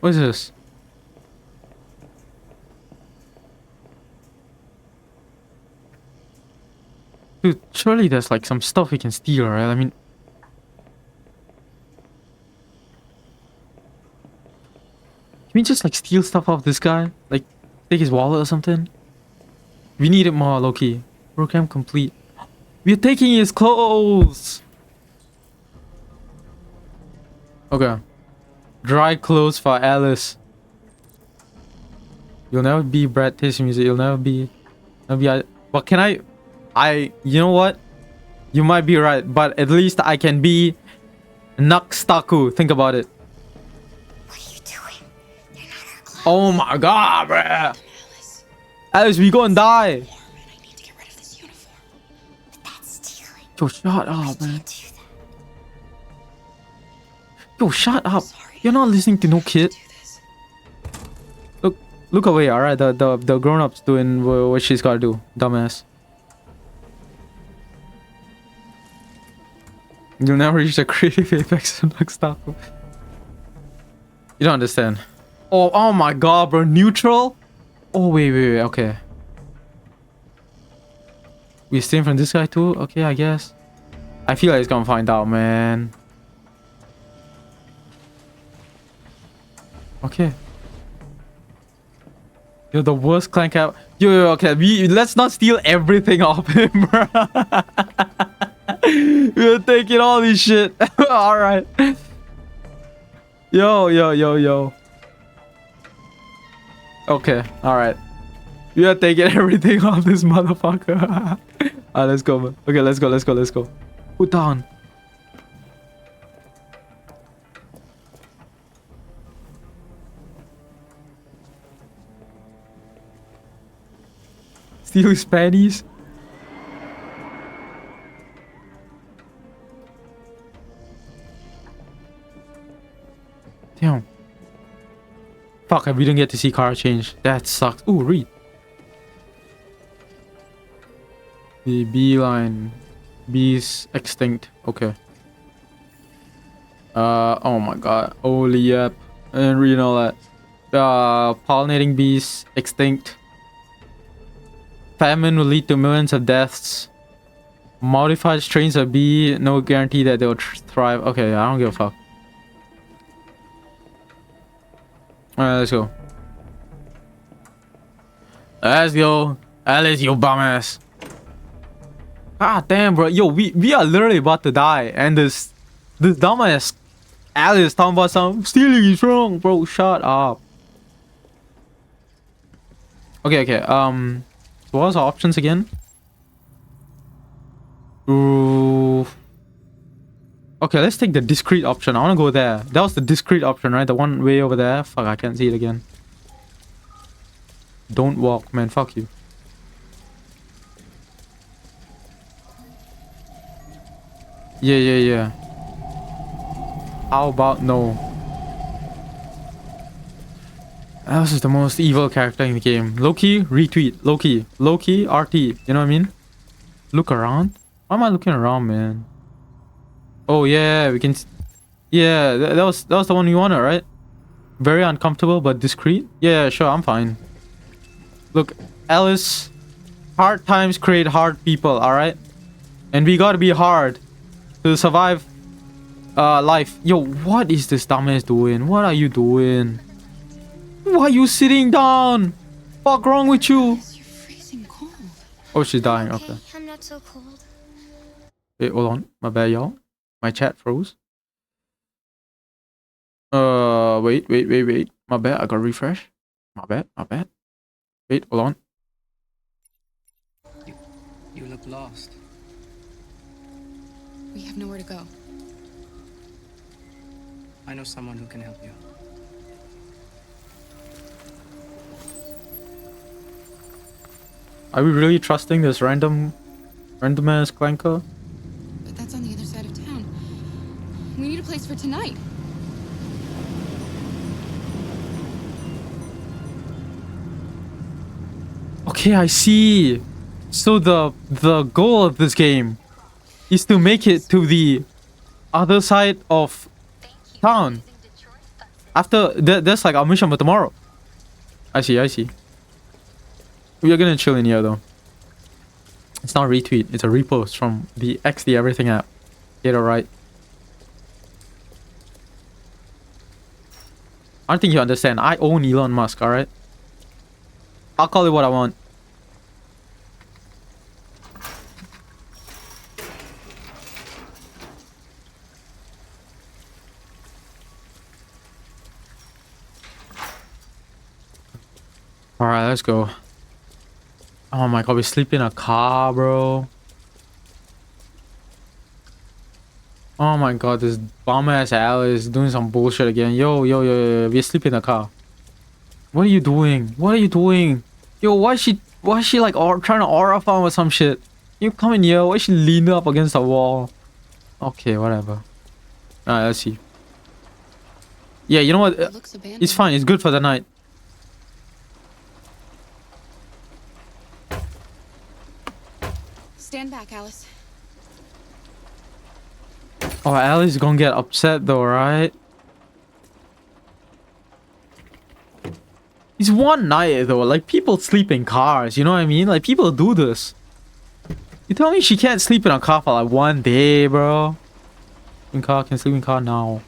What is this? Dude, surely there's like some stuff we can steal, right? I mean... Can we just like steal stuff off this guy? Like, take his wallet or something? We need it more, Loki. Program complete. We're taking his clothes! Okay. Dry clothes for Alice. You'll never be Brad Tasty Music. You'll never be... But can I... You know what? You might be right, but at least I can be... Nakstaku. Think about it. What are you doing? They're not our clothes. Oh my god, bruh. Alice, we gonna die. I need to get rid of this uniform. But that's stealing. Yo, shut up, man. Can't do that. Yo, shut up. Sorry. You're not listening to no kid. Do this. Look away, alright? The grown-ups doing what she's gotta do. Dumbass. You'll never reach the creative apex of Nakstaku. You don't understand. Oh my god, bro. Neutral? Oh, wait, okay. We stealing from this guy too? Okay, I guess. I feel like he's gonna find out, man. Okay. You're the worst Clanker. Yo, okay. Let's not steal everything off him, bro. We're taking all this shit. Alright. Yo. Okay, alright. We are taking everything off this motherfucker. Alright, let's go, man. Okay, let's go. Put down. Steal his panties. Damn. Fuck, we didn't get to see car change. That sucks. Ooh, read. The beeline. Bees extinct. Okay. Oh my god. Holy yep. And read all that. Pollinating bees extinct. Famine will lead to millions of deaths. Modified strains of bee, no guarantee that they'll thrive. Okay, I don't give a fuck. Alright, let's go. Let's go. Alice, you bum ass. God damn, bro. Yo, we are literally about to die. And this dumbass Alice talking about some stealing is wrong, bro. Shut up. Okay. So what's our options again? Ooh. Okay, let's take the discrete option. I want to go there. That was the discrete option, right? The one way over there. Fuck, I can't see it again. Don't walk, man. Fuck you. Yeah. How about no? Alice is the most evil character in the game. Low-key, retweet. Low-key. Low-key, RT. You know what I mean? Look around? Why am I looking around, man? Oh, yeah, we can... Yeah, that was the one we wanted, right? Very uncomfortable, but discreet. Yeah, sure, I'm fine. Look, Alice, hard times create hard people, alright? And we gotta be hard to survive life. Yo, what is this dumbass doing? What are you doing? Why are you sitting down? Fuck wrong with you? You're freezing cold. Oh, she's dying. Okay. I'm not so cold. Wait, hold on. My bad, y'all. My chat froze. Wait. My bad. I gotta refresh. My bad. Wait, hold on. You look lost. We have nowhere to go. I know someone who can help you. Are we really trusting this random ass Clanker? But that's on the other side of town. We need a place for tonight. Okay, I see. So the goal of this game is to make it to the other side of town. After that's like our mission for tomorrow. I see. We are gonna chill in here though. It's not a retweet, it's a repost from the XD Everything app. Get it right. I don't think you understand. I own Elon Musk, alright? I'll call it what I want. Alright, let's go. Oh my god, we sleep in a car, bro. Oh my god, this bum ass Alice doing some bullshit again. Yo, we sleep in a car. What are you doing? Yo, why is she like trying to aura farm or some shit? You come in here, why is she leaning up against the wall? Okay, whatever. Alright, let's see. Yeah, you know what? It's fine, it's good for the night. Stand back, Alice. Oh, Alice is gonna get upset though, right? It's one night though. Like, people sleep in cars, you know what I mean? Like, people do this. You tell me she can't sleep in a car for like one day, bro? Can sleep in car now.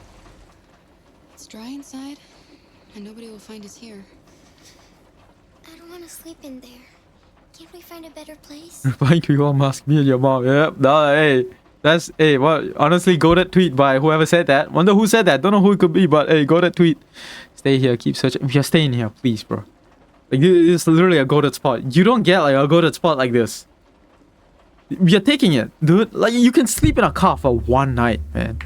It's dry inside, and nobody will find us here. I don't want to sleep in there. Can't we find a better place? Thank you, Elon Musk. Me and your mom. Yep. Nah, hey. That's, hey, what? Honestly, go that tweet by whoever said that. Wonder who said that. Don't know who it could be, but hey, go that tweet. Stay here. Keep searching. If you're staying here, please, bro. Like, this is literally a goated spot. You don't get like a goated spot like this. You're taking it, dude. Like, you can sleep in a car for one night, man.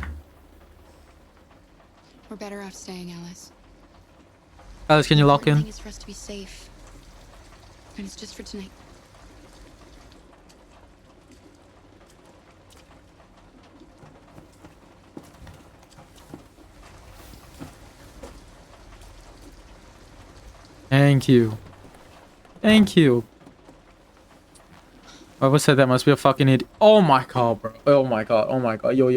We're better off staying, Alice. Alice, can you lock The in? thing is for us to be safe. And it's just for tonight. Thank you. Whoever said that must be a fucking idiot. Oh my god, bro. Oh my god. Yo.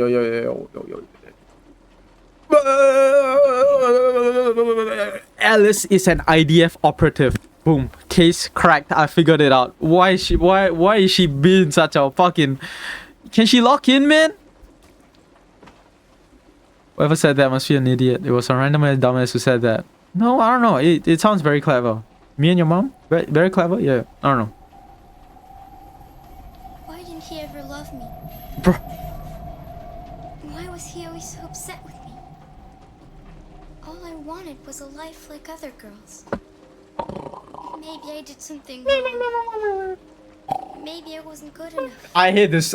Alice is an IDF operative. Boom. Case cracked. I figured it out. Why is she being such a fucking... Can she lock in, man? Whoever said that must be an idiot. It was a random ass dumbass who said that. No, I don't know. It sounds very clever. Me and your mom? Very clever? Yeah. I don't know. Why didn't he ever love me? Bro. Why was he always so upset with me? All I wanted was a life like other girls. Maybe I did something wrong. Maybe I wasn't good enough. I hate this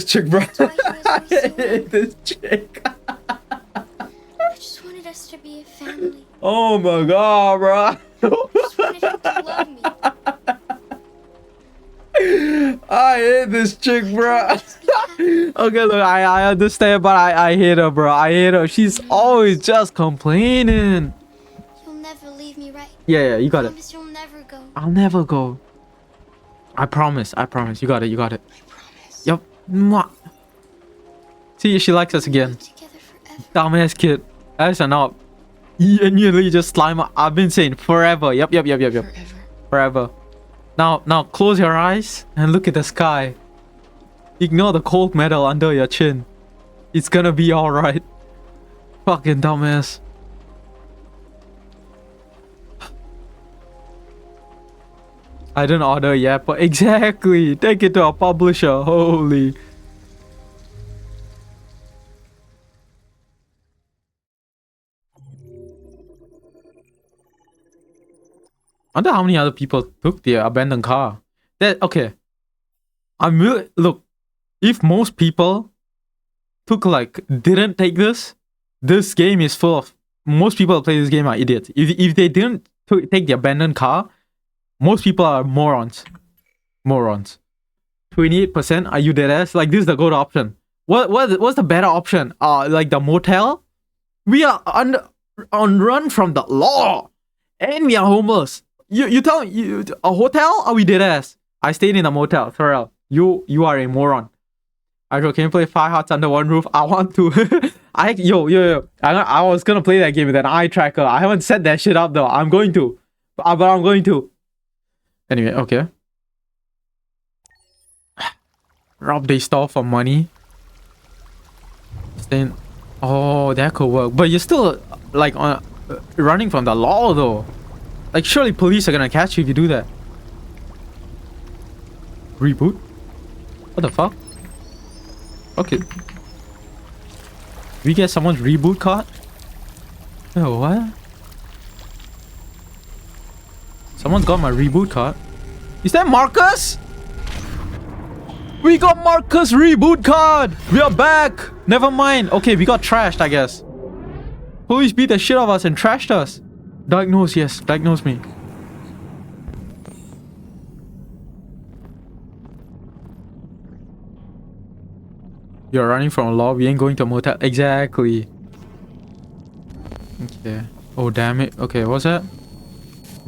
chick, bro. That's why he was I always so hate this chick. I just wanted us to be a family. Oh my god, bro. I just wanted him to love me. I hate this chick, bro. Okay, look, I understand, but I hate her, bro. I hate her. She's always just complaining. You'll never leave me, right? Yeah, you got it. Promise you'll never go. I'll never go. I promise. You got it. I promise. Yup. Mwah. See, she likes us again. Together forever. Dumbass kid. That's enough. And you just slime up. I've been saying forever. Yep. Forever. Now close your eyes and look at the sky. Ignore the cold metal under your chin. It's gonna be alright. Fucking dumbass. I didn't order yet, but exactly. Take it to a publisher. Holy. I wonder how many other people took the abandoned car. Okay. I'm really look. If most people didn't take this game is full of most people who play this game are idiots. If they didn't take the abandoned car, most people are morons. 28%. Are you dead ass? Like, this is the good option. What's the better option? Like the motel? We are on run from the law, and we are homeless. You tell me, a hotel? Are we dead ass? I stayed in a motel. Pharrell, you are a moron. Can you play 5 Hearts Under One Roof? I want to. I was gonna play that game with an eye tracker. I haven't set that shit up though. I'm going to. But I'm going to. Anyway, okay. Rob the store for money. Staying. Oh, that could work. But you're still like running from the law though. Like, surely police are gonna catch you if you do that. Reboot? What the fuck? Okay. We get someone's reboot card? Oh, what? Someone's got my reboot card. Is that Marcus? We got Marcus' reboot card! We are back! Never mind. Okay, we got trashed, I guess. Police beat the shit out of us and trashed us. Diagnose, yes. Diagnose me. You're running from a law. We ain't going to a motel. Exactly. Okay. Oh, damn it. Okay, what's that?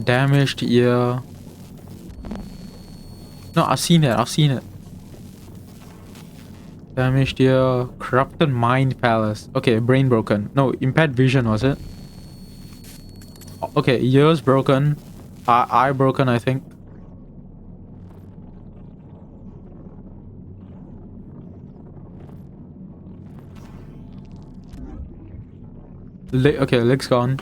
Damaged ear. No, I've seen it. Damaged ear. Corrupted mind palace. Okay, brain broken. No, impaired vision, was it? Okay, ears broken. Eye broken, I think. Okay, leg's gone.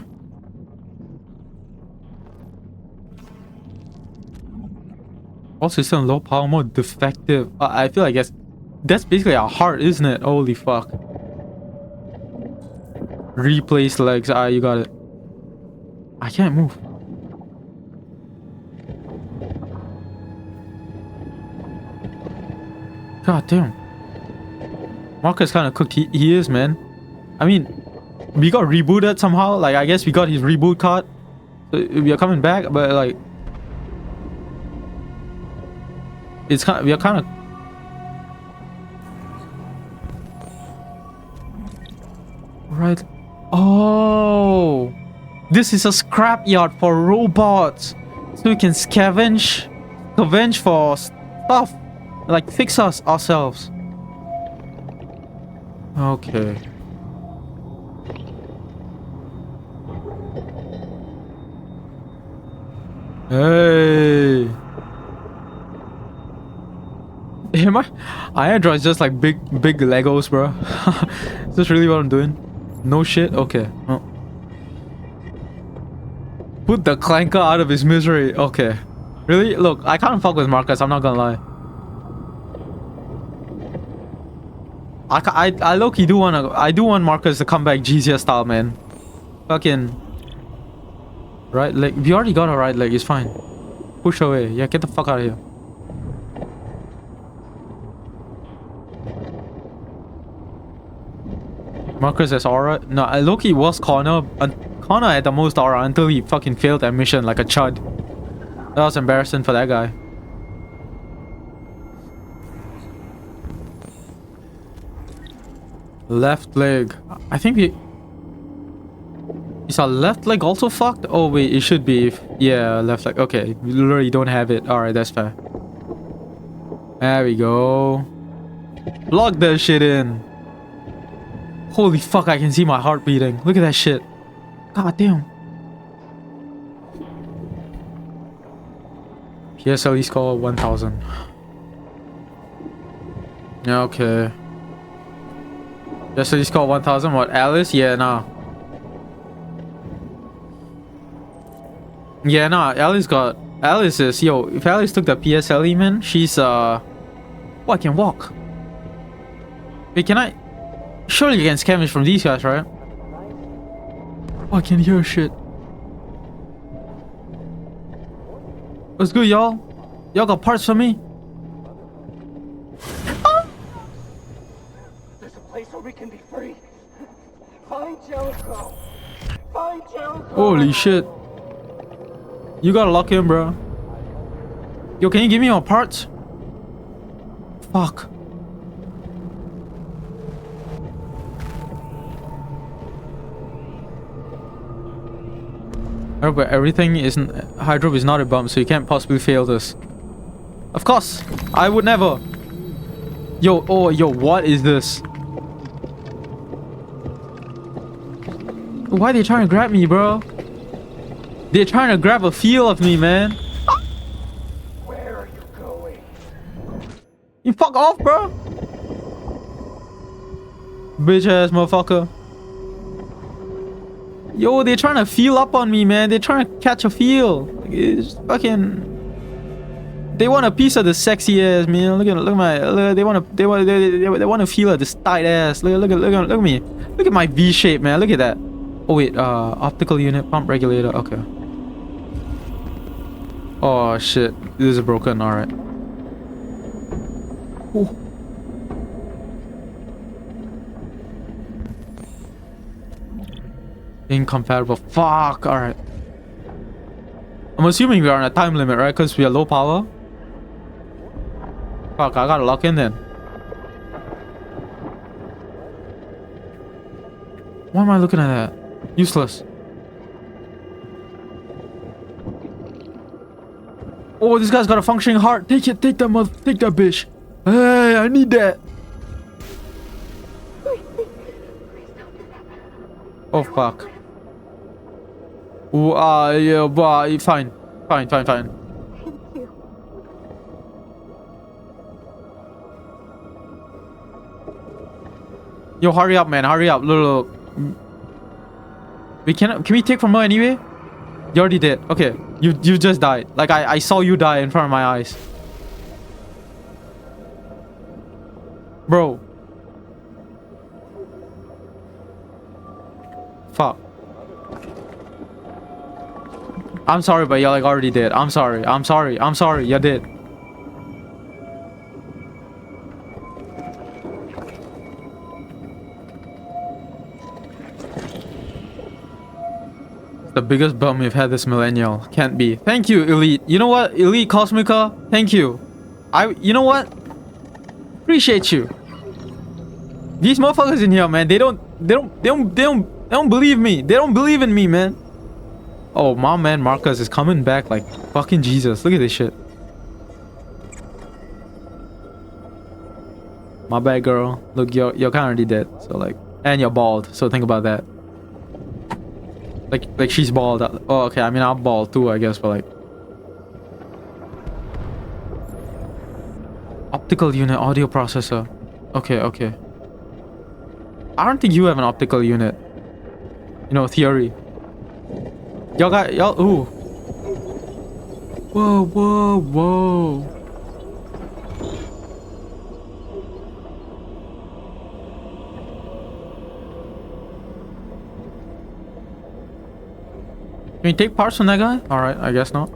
All system low power mode defective. I feel like that's basically a heart, isn't it? Holy fuck. Replace legs. You got it. I can't move. God damn. Marcus kind of cooked. He is, man. I mean, we got rebooted somehow. Like, I guess we got his reboot card. So we are coming back, but like, we are kind of. Right. Oh, this is a scrapyard for robots, so we can scavenge for stuff, like fix us ourselves. Okay. Hey. Am I Android's just like big Legos, bro. Is this really what I'm doing? No shit? Okay. Oh. Put the Clanker out of his misery. Okay. Really? Look, I can't fuck with Marcus, I'm not gonna lie. I low-key do want Marcus to come back GZS style, man. Fucking right leg. We already got a right leg, it's fine. Push away. Yeah, get the fuck out of here. Marcus has aura. No, Loki was Connor had the most aura until he fucking failed that mission like a chud. That was embarrassing for that guy. Left leg. I think Is our left leg also fucked? Oh wait, it should be. Yeah, left leg. Okay, we literally don't have it. Alright, that's fair. There we go. Plug that shit in. Holy fuck, I can see my heart beating. Look at that shit. God damn. PSLE score 1000. Yeah, okay. PSLE score 1000. What, Alice? Yeah, nah. Yeah, nah. Alice is, yo, if Alice took the PSLE, man, she's, oh, I can walk. Wait, can I? Surely you can scavenge from these guys, right? Oh, I can hear shit. What's good, y'all? Y'all got parts for me? There's a place where we can be free. Find Jericho. Find Jericho. Holy shit. You gotta lock in, bro. Yo, can you give me your parts? Fuck. Oh, but everything isn't. Hydro is not a bomb, so you can't possibly fail this. Of course, I would never. Yo, oh, yo, what is this? Why are they trying to grab me, bro? They're trying to grab a feel of me, man. Where are you going? You fuck off, bro. Bitch ass motherfucker. Yo, they're trying to feel up on me, man. They're trying to catch a feel. It's fucking. They want a piece of the sexy ass, man. Look at my. They want to feel of this tight ass. Look at me. Look at my V shape, man. Look at that. Oh wait, optical unit, pump regulator. Okay. Oh shit, this is broken. All right. Ooh. Incompatible. Fuck. All right. I'm assuming we are on a time limit, right? Because we are low power. Fuck, I gotta lock in then. Why am I looking at that? Useless. Oh, this guy's got a functioning heart. Take it, take that bitch. Hey, I need that. Oh fuck. Ooh, yeah, fine. Yo, hurry up, man. Hurry up. Look. Can we take from her anyway? You already did. Okay. You just died. Like I saw you die in front of my eyes. Bro. Fuck. I'm sorry, but you like already did. I'm sorry. You did. The biggest bum we've had this millennial. Can't be. Thank you, Elite. You know what? Elite Cosmica, thank you. You know what? Appreciate you. These motherfuckers in here, man, they don't believe me. They don't believe in me, man. Oh, my man Marcus is coming back like fucking Jesus. Look at this shit. My bad, girl. Look, you're kind of already dead. So like, and you're bald. So think about that. Like she's bald. Oh, okay. I mean, I'm bald too, I guess. But like, optical unit, audio processor. Okay. I don't think you have an optical unit. You know, theory. Y'all. Ooh. Whoa. Can you take parts from that guy? Alright, I guess not.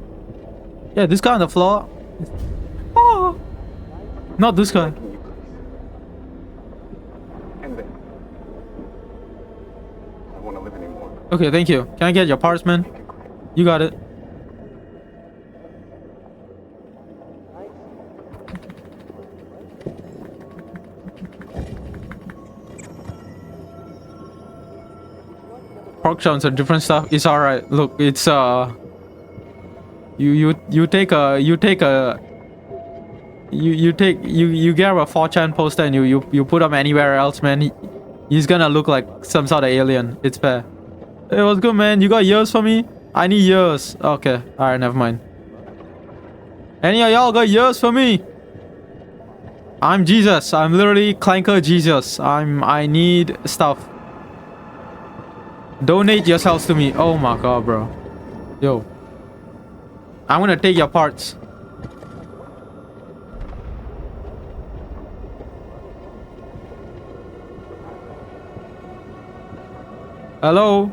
Yeah, this guy on the floor. Oh. Not this guy. Okay, thank you. Can I get your parts, man? You got it. workshops and different stuff. It's alright. Look, it's you get a 4chan poster and you put him anywhere else, man. He's gonna look like some sort of alien. It's fair. Hey, what's good, man? You got ears for me? I need ears. Okay, alright, never mind. Any of y'all got ears for me? I'm Jesus. I'm literally Clanker Jesus. I need stuff. Donate yourselves to me. Oh my god, bro. Yo. I'm gonna take your parts. Hello?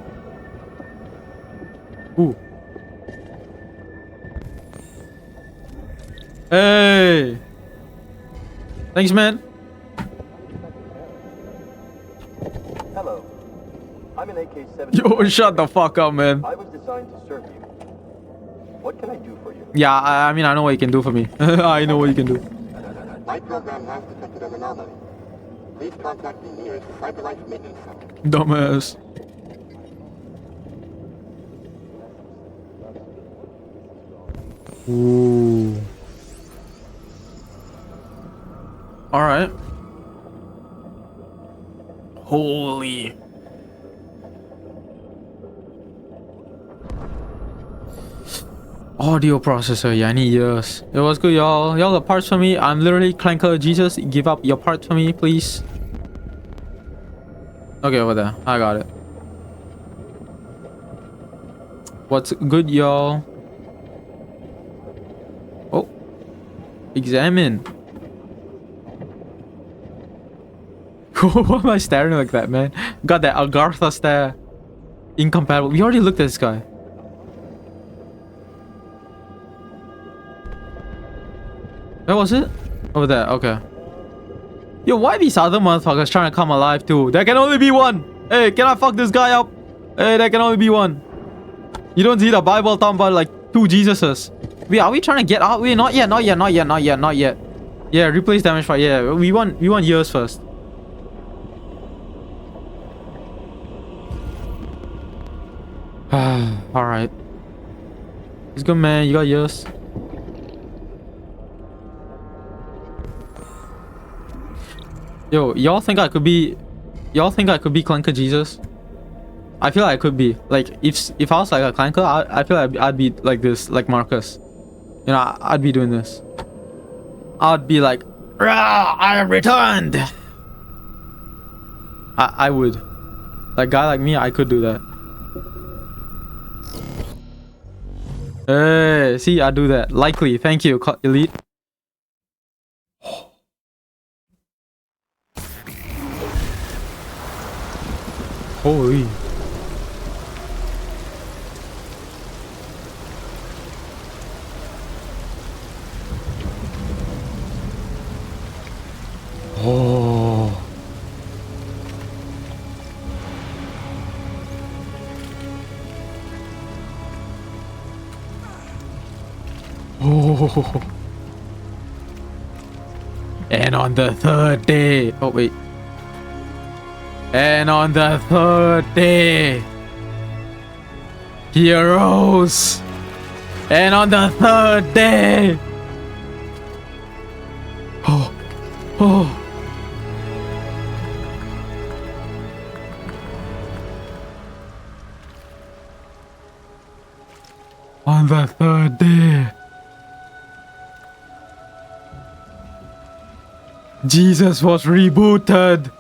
Ooh. Hey! Thanks, man. Hello. I'm an AK-7. Yo, shut the fuck up, man. I was designed to serve you. What can I do for you? Yeah, I mean, I know what you can do for me. I know what you can do. My program has detected an anomaly. Please contact the nearest CyberLife maintenance center. Dumbass. Ooh. Alright. Holy. Audio processor, yeah, I need yours. It was good, y'all. Y'all got parts for me? I'm literally Clanker Jesus. Give up your parts for me, please. Okay, over there. I got it. What's good, y'all? Oh. Examine. Why am I staring like that, man? Got that Agartha stare. Incompatible. We already looked at this guy. Where was it? Over there. Okay. Yo, why these other motherfuckers trying to come alive too? There can only be one. Hey, can I fuck this guy up? Hey, there can only be one. You don't see the Bible talking about like 2 Jesuses. Wait, are we trying to get out? Wait, not yet, not yet, not yet, not yet, not yet. Yeah, replace damage for yeah. We want years first. Alright. It's good, man. You got years. Yo, y'all think I could be Clanker Jesus? I feel like I could be. Like if I was like a Clanker, I feel like I'd be like this, like Marcus. You know, I'd be doing this. I'd be like, "Rah, I am returned." I would. Like guy like me, I could do that. Hey, see, I do that. Likely. Thank you, Elite. Holy. Oh. Oh. And on the 3rd day. Oh, wait. And on the 3rd day, he arose. And on the 3rd day, oh. On the 3rd day, Jesus was rebooted.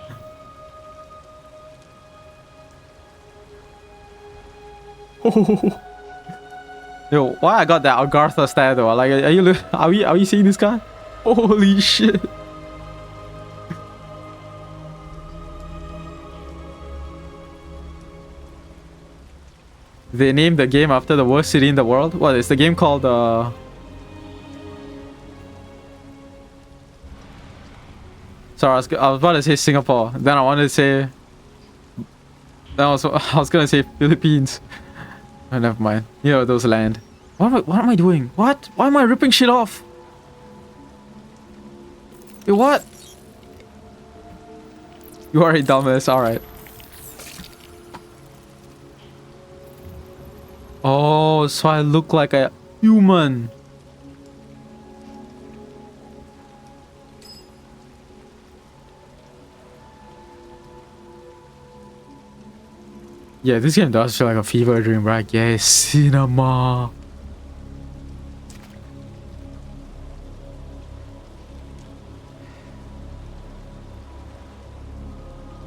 Yo, why I got that Agartha stare though? Like, are we seeing this guy? Holy shit! They named the game after the worst city in the world. What is the game called? Sorry, I was about to say Singapore. Then I wanted to say. Then I was gonna say Philippines. Oh, never mind. You know, those land. What am I doing? What? Why am I ripping shit off? Hey, what? You are a dumbass. Alright. Oh, so I look like a human. Yeah, this game does feel like a fever dream, right? Yes, cinema.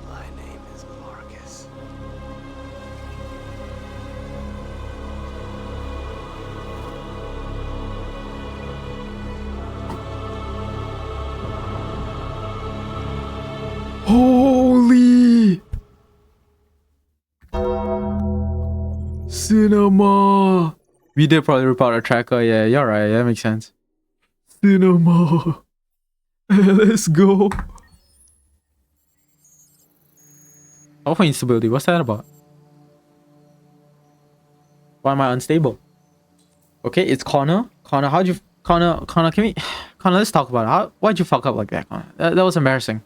My name is Marcus. Holy cinema. We did probably report a tracker. Yeah, you're right. That makes sense. Cinema. Let's go. Alpha instability. What's that about? Why am I unstable? Okay, it's Connor. Connor, how'd you... Connor, can we... Connor, let's talk about it. Why'd you fuck up like that, Connor? That was embarrassing.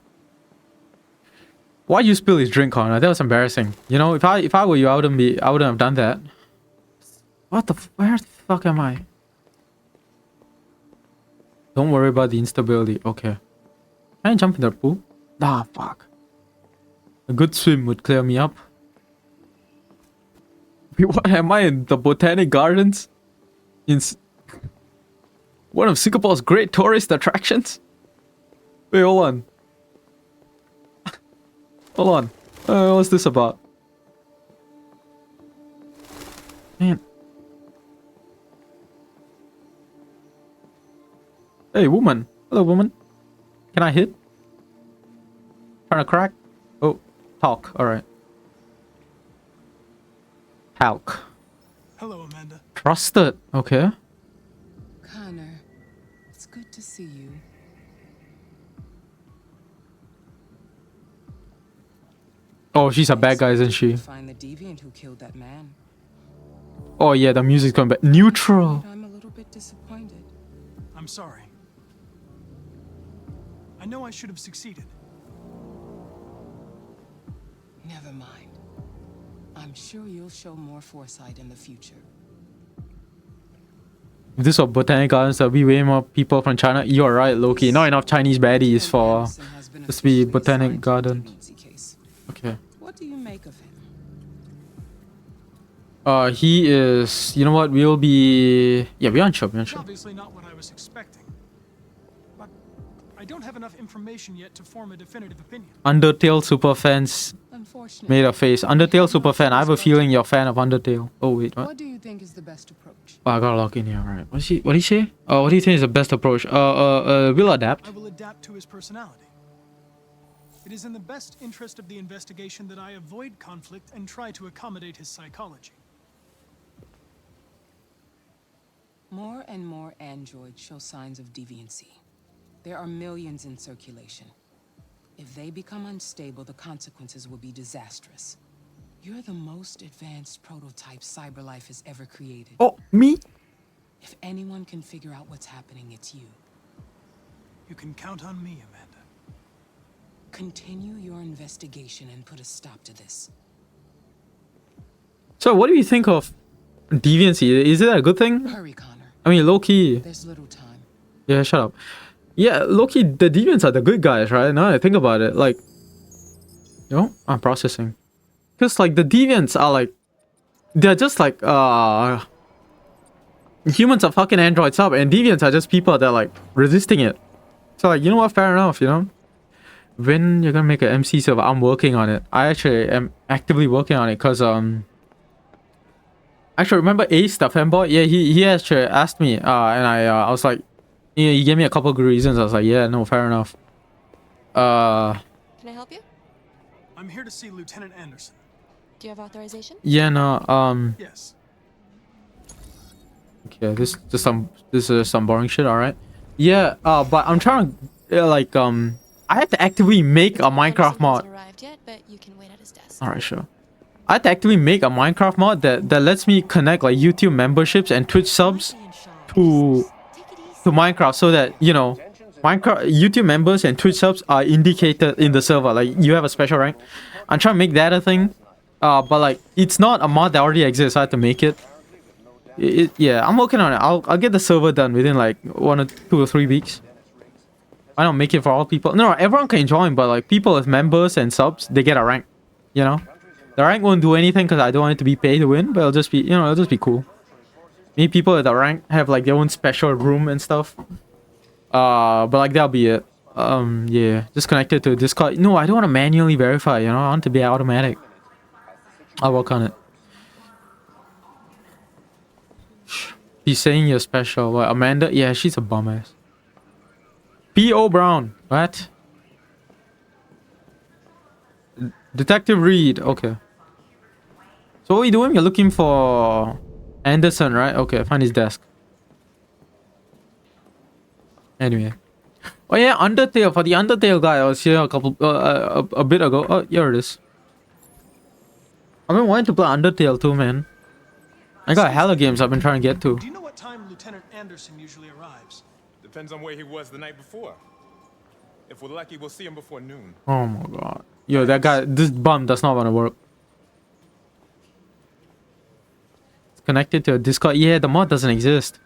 Why'd you spill his drink, Connor? That was embarrassing. You know, if I were you, I wouldn't have done that. What the... Where the fuck am I? Don't worry about the instability. Okay. Can I jump in the pool? Ah, fuck. A good swim would clear me up. Wait, what am I in the Botanic Gardens? In one of Singapore's great tourist attractions? Wait, hold on. Hold on. What's this about? Man. Hey, woman. Hello, woman. Can I hit? Trying to crack? Oh, talk. Alright. Talk. Hello, Amanda. Trusted. Okay. Connor, it's good to see you. Oh, she's a bad guy, isn't she? Find the deviant who killed that man. Oh yeah, the music's coming back. Neutral. I'm a little bit disappointed. I'm sorry. I know I should have succeeded. Never mind. I'm sure you'll show more foresight in the future. If this was Botanic Gardens, there'll be way more people from China. You're right, Loki. Not enough Chinese baddies for this to be Botanic Garden. Okay. What do you make of him? He is... You know what? We'll be... Yeah, we're unsure. We're unsure. Obviously not what I was expecting. But I don't have enough information yet to form a definitive opinion. Undertale superfans made a face. Undertale superfan. I have a feeling you're a fan of Undertale. Oh, wait, what? What do you think is the best approach? Oh, I gotta log in here. Alright. What did he say? What do you think is the best approach? We'll adapt. I will adapt to his personality. It is in the best interest of the investigation that I avoid conflict and try to accommodate his psychology. More and more androids show signs of deviancy. There are millions in circulation. If they become unstable, the consequences will be disastrous. You're the most advanced prototype CyberLife has ever created. Oh, me? If anyone can figure out what's happening, it's you. You can count on me, Amanda. Continue your investigation and put a stop to this. So, what do you think of deviancy? Is it a good thing? Hurry, Connor. I mean, low-key. There's little time. Yeah, shut up. Yeah, low-key, the deviants are the good guys, right? Now I think about it, like... You know, I'm processing. Because, like, the deviants are, like... They're just, like, humans are fucking androids up, and deviants are just people that are, like, resisting it. So, like, you know what? Fair enough, you know? When you're gonna make an MC server, I'm working on it. I actually am actively working on it, because, Actually, remember Ace, the fanboy? Yeah, he actually asked me, and I was like... Yeah, he gave me a couple of good reasons. I was like, yeah, no, fair enough. Can I help you? I'm here to see Lieutenant Anderson. Do you have authorization? Yeah, no, Yes. Okay, this is some boring shit, alright. Yeah, but I'm trying to, I have to actively make a Minecraft mod. Arrived yet, but you can wait at his desk. Alright, sure. I have to actively make a Minecraft mod that lets me connect, like, YouTube memberships and Twitch subs to Minecraft, so that, you know, Minecraft YouTube members and Twitch subs are indicated in the server. Like, you have a special rank. I'm trying to make that a thing. But like, it's not a mod that already exists. I have to make it. Yeah, I'm working on it. I'll get the server done within like 1 or 2 or 3 weeks. I don't make it for all people. No, everyone can join, but like people as members and subs, they get a rank. You know, the rank won't do anything because I don't want it to be pay to win, but it'll just be, it'll just be cool. Maybe people at the rank have like their own special room and stuff. But like that'll be it. Yeah, just connected to Discord. No, I don't want to manually verify. I want to be automatic. I'll work on it. He's saying you're special. What, Amanda? Yeah, she's a bum ass. P.O. Brown. What? Detective Reed. Okay. So what are you doing? You're looking for Anderson, right? Okay, find his desk. Anyway. Oh yeah, Undertale. For the Undertale guy, I was here a bit ago. Oh, here it is. I've been wanting to play Undertale too, man. I got hella games I've been trying to get to. Do you know what time Lieutenant Anderson usually arrives? Depends on where he was the night before. If we're lucky, we'll see him before noon. Oh my god. Yo, that guy, this bum does not want to work. It's connected to a Discord. Yeah, the mod doesn't exist.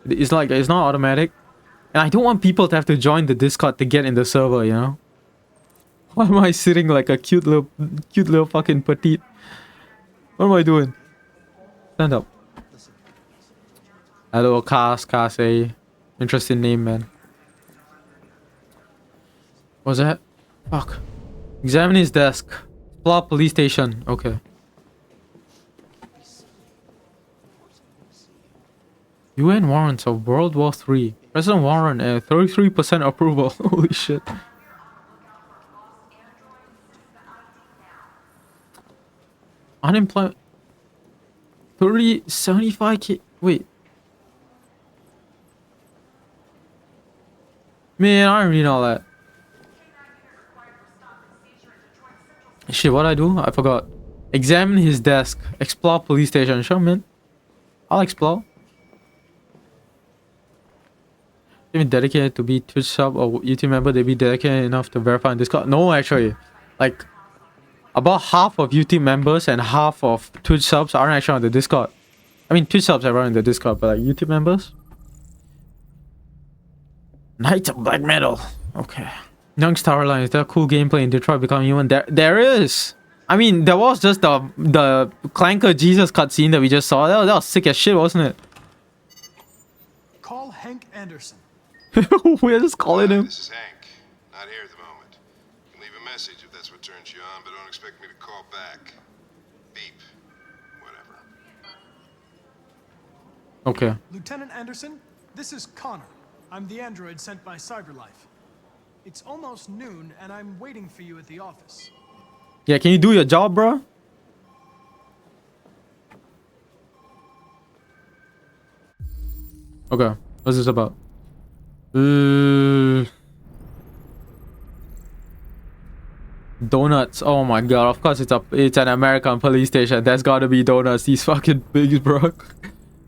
It's like, it's not automatic. And I don't want people to have to join the Discord to get in the server, you know? Why am I sitting like a cute little fucking petite? What am I doing? Stand up. Hello, Kase. Interesting name, man. What's that? Fuck. Examine his desk. Plot police station. Okay. UN warrants of World War III. President Warren, 33% approval. Holy shit. Unemployment. 75k. Wait. Man, I don't read all that. Shit, what I do? I forgot. Examine his desk. Explore police station. Sure, man. I'll explore. Even dedicated to be Twitch sub or YouTube member, they be dedicated enough to verify on Discord. No, actually. Like, about half of YouTube members and half of Twitch subs aren't actually on the Discord. I mean, Twitch subs are on the Discord, but like YouTube members? Knights of Black Metal. Okay. Young's Tower Line. Is there cool gameplay in Detroit Become Human? There is. I mean, there was just the Clanker Jesus cutscene that we just saw. That was sick as shit, wasn't it? Call Hank Anderson. We're just calling him. This is Hank. Not here at the moment. You can leave a message if that's what turns you on, but don't expect me to call back. Beep. Whatever. Okay. Lieutenant Anderson, this is Connor. I'm the android sent by CyberLife. It's almost noon, and I'm waiting for you at the office. Yeah, can you do your job, bro? Okay, what's this about? Donuts. Oh my god, of course it's an American police station. There's gotta be donuts. These fucking bigs, bro.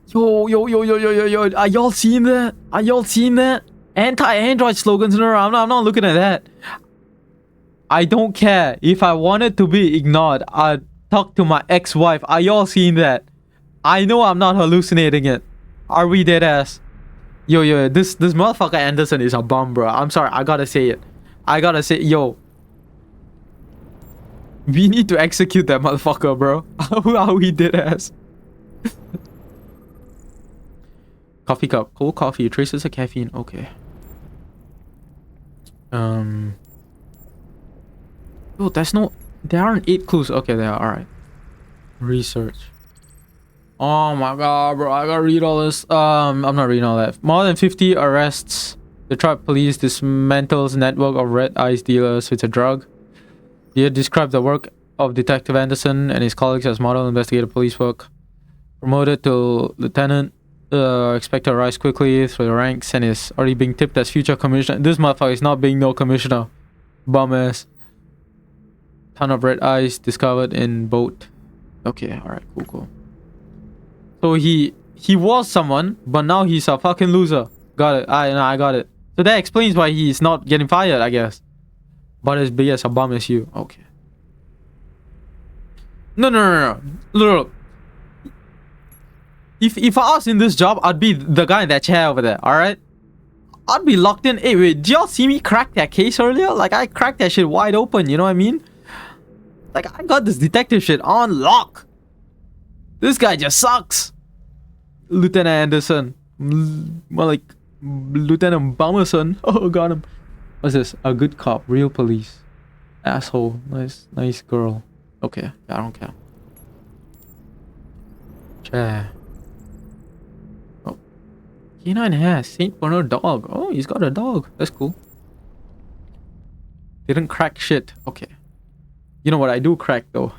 Yo. Are y'all seeing that? Are y'all seeing that? Anti-Android slogans? No, I'm not looking at that. I don't care. If I wanted to be ignored, I'd talk to my ex-wife. Are y'all seeing that? I know I'm not hallucinating it. Are we dead ass? Yo, this motherfucker Anderson is a bum, bro. I'm sorry, I gotta say it. Yo. We need to execute that motherfucker, bro. Are we dead ass? Coffee cup. Cold coffee. Traces of caffeine. Okay. Oh, there aren't 8 clues. Okay, there are. Alright. Research. Oh my god, bro. I gotta read all this. I'm not reading all that. More than 50 arrests. Detroit police dismantles network of red ice dealers with a drug. Here described the work of Detective Anderson and his colleagues as model investigative police work. Promoted to lieutenant. Expect to rise quickly through the ranks and is already being tipped as future commissioner. This motherfucker is not being no commissioner. Bum ass. Ton of red ice discovered in boat. Okay, alright, cool. So he was someone, but now he's a fucking loser. Got it. I got it. So that explains why he's not getting fired, I guess. But as big as a bum as you. Okay. No. Look. if I was in this job, I'd be the guy in that chair over there, alright? I'd be locked in. Hey, wait, did y'all see me crack that case earlier? Like, I cracked that shit wide open, you know what I mean? Like, I got this detective shit on lock. This guy just sucks. Lieutenant Anderson. More like Lieutenant Bummerson. Oh, got him. What's this? A good cop, real police. Asshole. Nice girl. Okay, I don't care. Chair. Oh. Canine has Saint Bernard dog. Oh, he's got a dog. That's cool. Didn't crack shit. Okay. You know what I do crack though?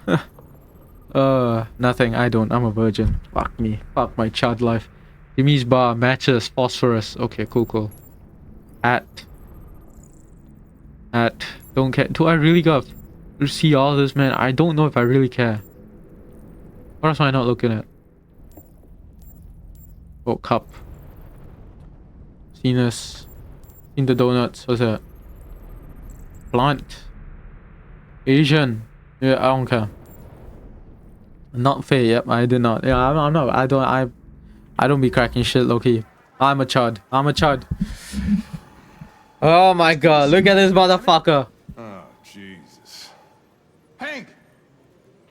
Nothing. I don't. I'm a virgin. Fuck me. Fuck my child life. Jimmy's bar, matches, phosphorus. Okay, cool. At. Don't care. Do I really got to see all this, man? I don't know if I really care. What else am I not looking at? Oh, cup. Seen this. Seen the donuts. What's that? Plant. Asian. Yeah, I don't care. Not fair. Yep, I did not. Yeah, I'm not. I don't be cracking shit, low-key. I'm a chud. Oh my god, look at this motherfucker. Oh, Jesus. Hank!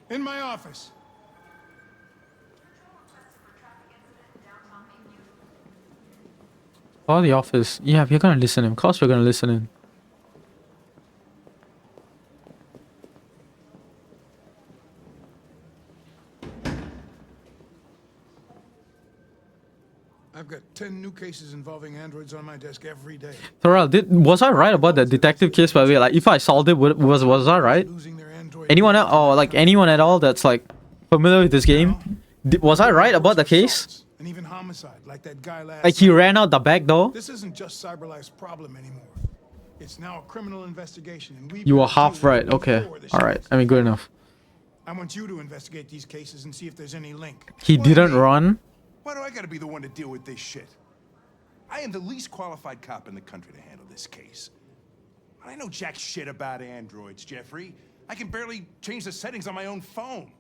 In my office. Oh, the office. Yeah, we're gonna listen in. Of course we're gonna listen in. I've got 10 new cases involving androids on my desk every day. Thorell, was I right about that detective case, by the way? Like, if I solved it, was I right? Anyone else, or like anyone at all that's like familiar with this game? Was I right about the case? And even homicide, like that guy last Like he ran out the back door? This isn't just CyberLife's problem anymore. It's now a criminal investigation, and we. You were half right. Okay. Alright. I mean, good enough. I want you to investigate these cases and see if there's any link. He didn't run? Why do I gotta be the one to deal with this shit? I am the least qualified cop in the country to handle this case. I know jack shit about androids, Jeffrey. I can barely change the settings on my own phone.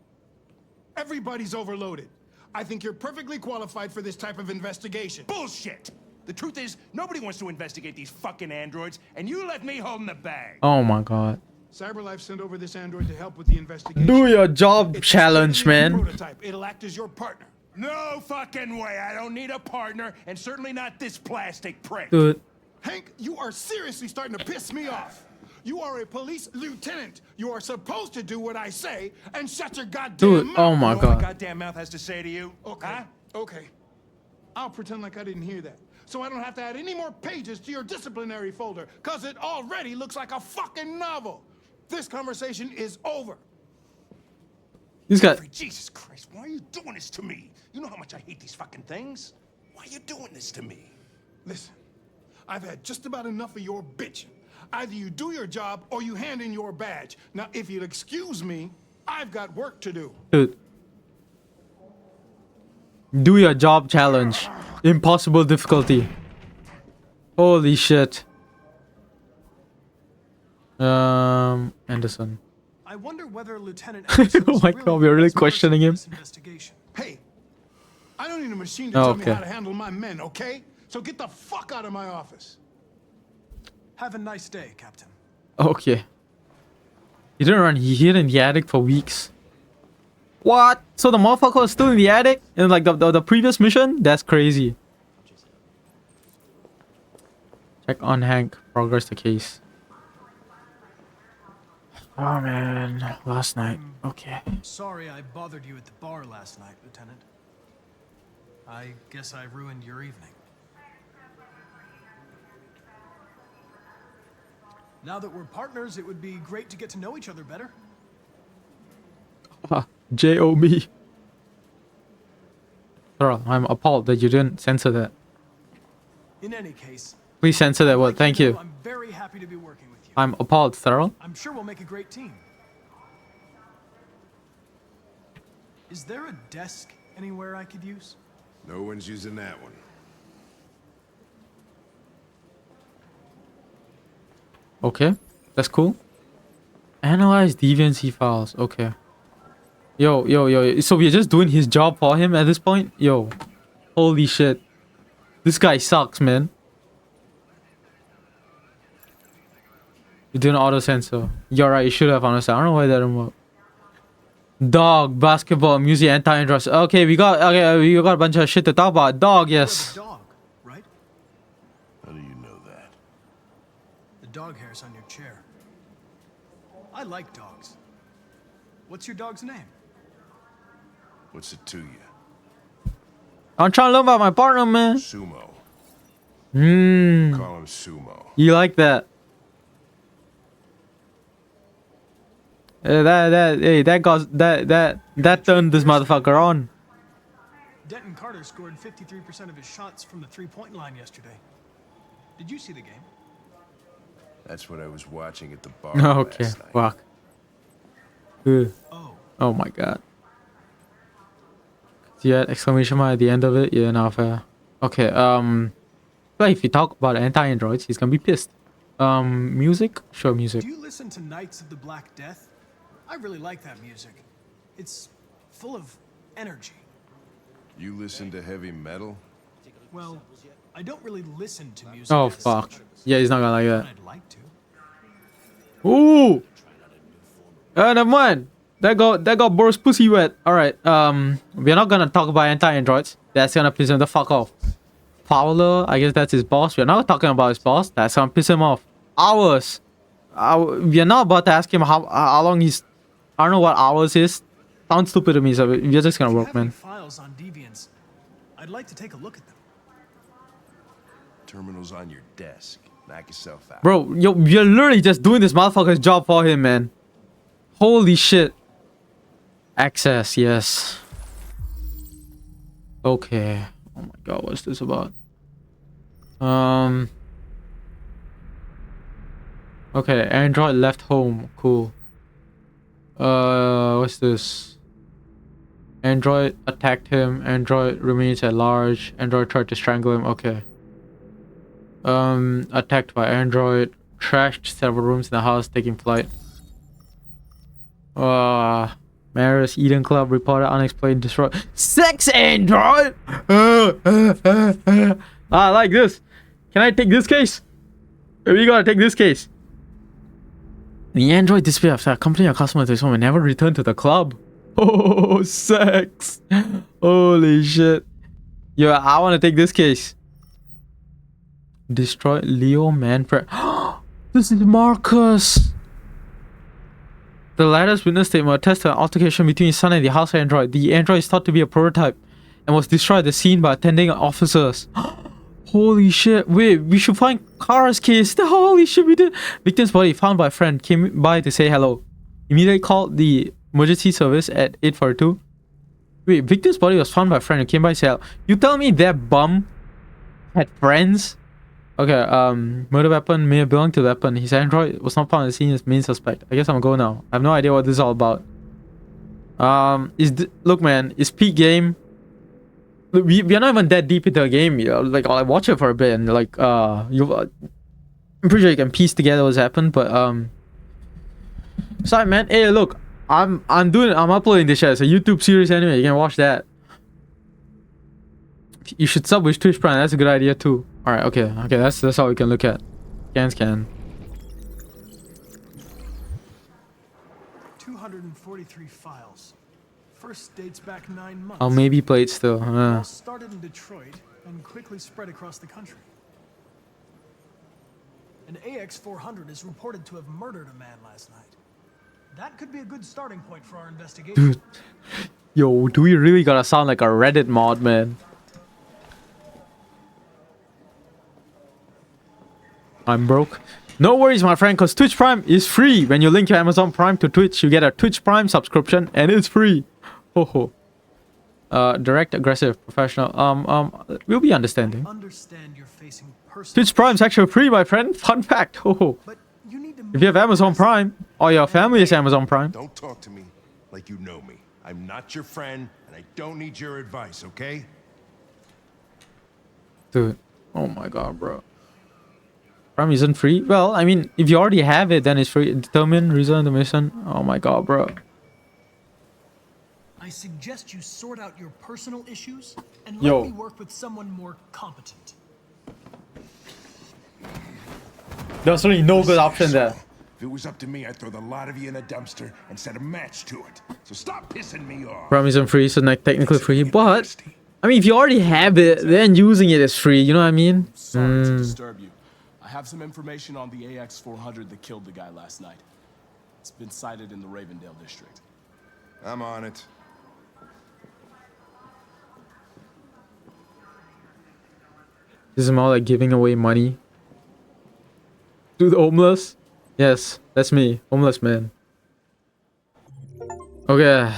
Everybody's overloaded. I think you're perfectly qualified for this type of investigation. Bullshit! The truth is, nobody wants to investigate these fucking androids, and you let me hold in the bag. Oh my god. CyberLife sent over this android to help with the investigation. Do your job challenge, man. Prototype. It'll act as your partner. No fucking way! I don't need a partner, and certainly not this plastic prick. Dude. Hank, you are seriously starting to piss me off. You are a police lieutenant. You are supposed to do what I say and shut your goddamn mouth. Oh my You know what god. my goddamn mouth has to say to you? Okay. Huh? Okay. I'll pretend like I didn't hear that. So I don't have to add any more pages to your disciplinary folder, cause it already looks like a fucking novel. This conversation is over. He's got. Jeffrey, Jesus Christ, why are you doing this to me? You know how much I hate these fucking things? Why are you doing this to me? Listen, I've had just about enough of your bitching. Either you do your job or you hand in your badge. Now, if you'll excuse me, I've got work to do. Dude. Do your job challenge. Impossible difficulty. Holy shit. Anderson. I wonder whether Lieutenant Oh my god, we're really questioning him. Hey, I don't need a machine to tell me Okay. how to handle my men, okay? So get the fuck out of my office. Have a nice day, Captain. Okay. He didn't run. He hid in the attic for weeks. What? So the motherfucker was still in the attic in like the previous mission? That's crazy. Check on Hank. Progress the case. Oh man, last night. Okay. Sorry I bothered you at the bar last night, Lieutenant. I guess I ruined your evening. Now that we're partners, it would be great to get to know each other better. J-O-B. Thorough, I'm appalled that you didn't censor that. In any case, Please censor that word. Thank you. I'm very happy to be working with you. I'm appalled, Thorough. I'm sure we'll make a great team. Is there a desk anywhere I could use? No one's using that one. Okay, that's cool. Analyze deviancy files. Okay. Yo. So we're just doing his job for him at this point? Yo. Holy shit. This guy sucks, man. You're doing auto sensor. You're right, you should have honestly. I don't know why that didn't work. Dog, basketball, music, anti-androids. Okay, we got a bunch of shit to talk about. Dog, yes. Dog, right? How do you know that? The dog hairs on your chair. I like dogs. What's your dog's name? What's it to you? I'm trying to learn about my partner, man. Sumo. Call him Sumo. You like that? That turned this motherfucker on. Denton Carter scored 53% of his shots from the three-point line yesterday. Did you see the game? That's what I was watching at the bar. Okay, fuck. Oh my god. Yeah, exclamation mark at the end of it. Yeah, not fair. Okay, but if you talk about anti-androids, he's gonna be pissed. Music? Sure, music. Do you listen to Knights of the Black Death? I really like that music. It's full of energy. You listen to heavy metal? Well, I don't really listen to music. Oh fuck. Yeah, he's not gonna like that. I'd like to. Ooh. Never mind. That got Boris pussy wet. Alright, we're not gonna talk about anti-androids. That's gonna piss him the fuck off. Fowler, I guess that's his boss. We're not talking about his boss. That's gonna piss him off. Hours. We're not about to ask him how long he's... I don't know what hours is. Sounds stupid to me, so we're just gonna work, man. Files on Deviants. I'd like to take a look at them. Terminal's on your desk. Knock yourself out. Bro, you're literally just doing this motherfucker's job for him, man. Holy shit. Access, yes. Okay. Oh my god, what's this about? Okay, Android left home. Cool. What's this? Android attacked him. Android remains at large. Android tried to strangle him. Okay. Attacked by Android. Trashed several rooms in the house, taking flight. Maris Eden Club reported unexplained destroy. Sex Android! I like this. Can I take this case? We gotta take this case. The Android disappeared after accompanying a customer to his home and never returned to the club. Oh, sex. Holy shit. Yo, I wanna take this case. Destroy Leo Manfred. This is Marcus. The latter's witness statement attests to an altercation between his son and the house android. The android is thought to be a prototype and was destroyed at the scene by attending officers. Holy shit. Wait, we should find Kara's case. Holy shit, we did. Victim's body found by a friend came by to say hello. Immediately called the emergency service at 842. Wait, victim's body was found by a friend who came by to say hello. You tell me that bum had friends? Okay, murder weapon may have belonged to the weapon. His android was not found at the scene as main suspect. I guess I'm gonna go now. I have no idea what this is all about. Look, man, it's peak game. Look, we're not even that deep into the game. You know? Like, I'll watch it for a bit and like, I'm pretty sure you can piece together what's happened. But sorry, man. Hey, look, I'm uploading this shit as a YouTube series anyway. You can watch that. You should sub with Twitch Prime. That's a good idea too. All right, okay, that's all we can look at. Scan. 243 files. First dates back 9 months. I'll maybe play it still. All started in Detroit and quickly spread across the country. An AX-400 is reported to have murdered a man last night. That could be a good starting point for our investigation. Dude, yo, do we really gotta sound like a Reddit mod, man? I'm broke. No worries, my friend, because Twitch Prime is free. When you link your Amazon Prime to Twitch, you get a Twitch Prime subscription, and it's free. Ho ho. Direct, aggressive, professional. We'll be understanding. Twitch Prime's actually free, my friend. Fun fact. Ho ho. If you have Amazon Prime, or your family has Amazon Prime. Don't talk to me like you know me. I'm not your friend, and I don't need your advice, okay? Dude. Oh my god, bro. Prime isn't free? Well, I mean, if you already have it, then it's free. Determine reason of the mission. Oh my god, bro. I suggest you sort out your personal issues and Yo. let me work with someone more competent. There's really no good option there. If it was up to me, I'd throw the lot of you in a dumpster and set a match to it. So stop pissing me off. Promise free, so like technically free, but I mean, if you already have it, then using it is free. You know what I mean? Sorry to disturb you. I have some information on the AX-400 that killed the guy last night. It's been sighted in the Ravendale district. I'm on it. This is more like giving away money to the homeless. Yes, that's me, homeless man. Okay,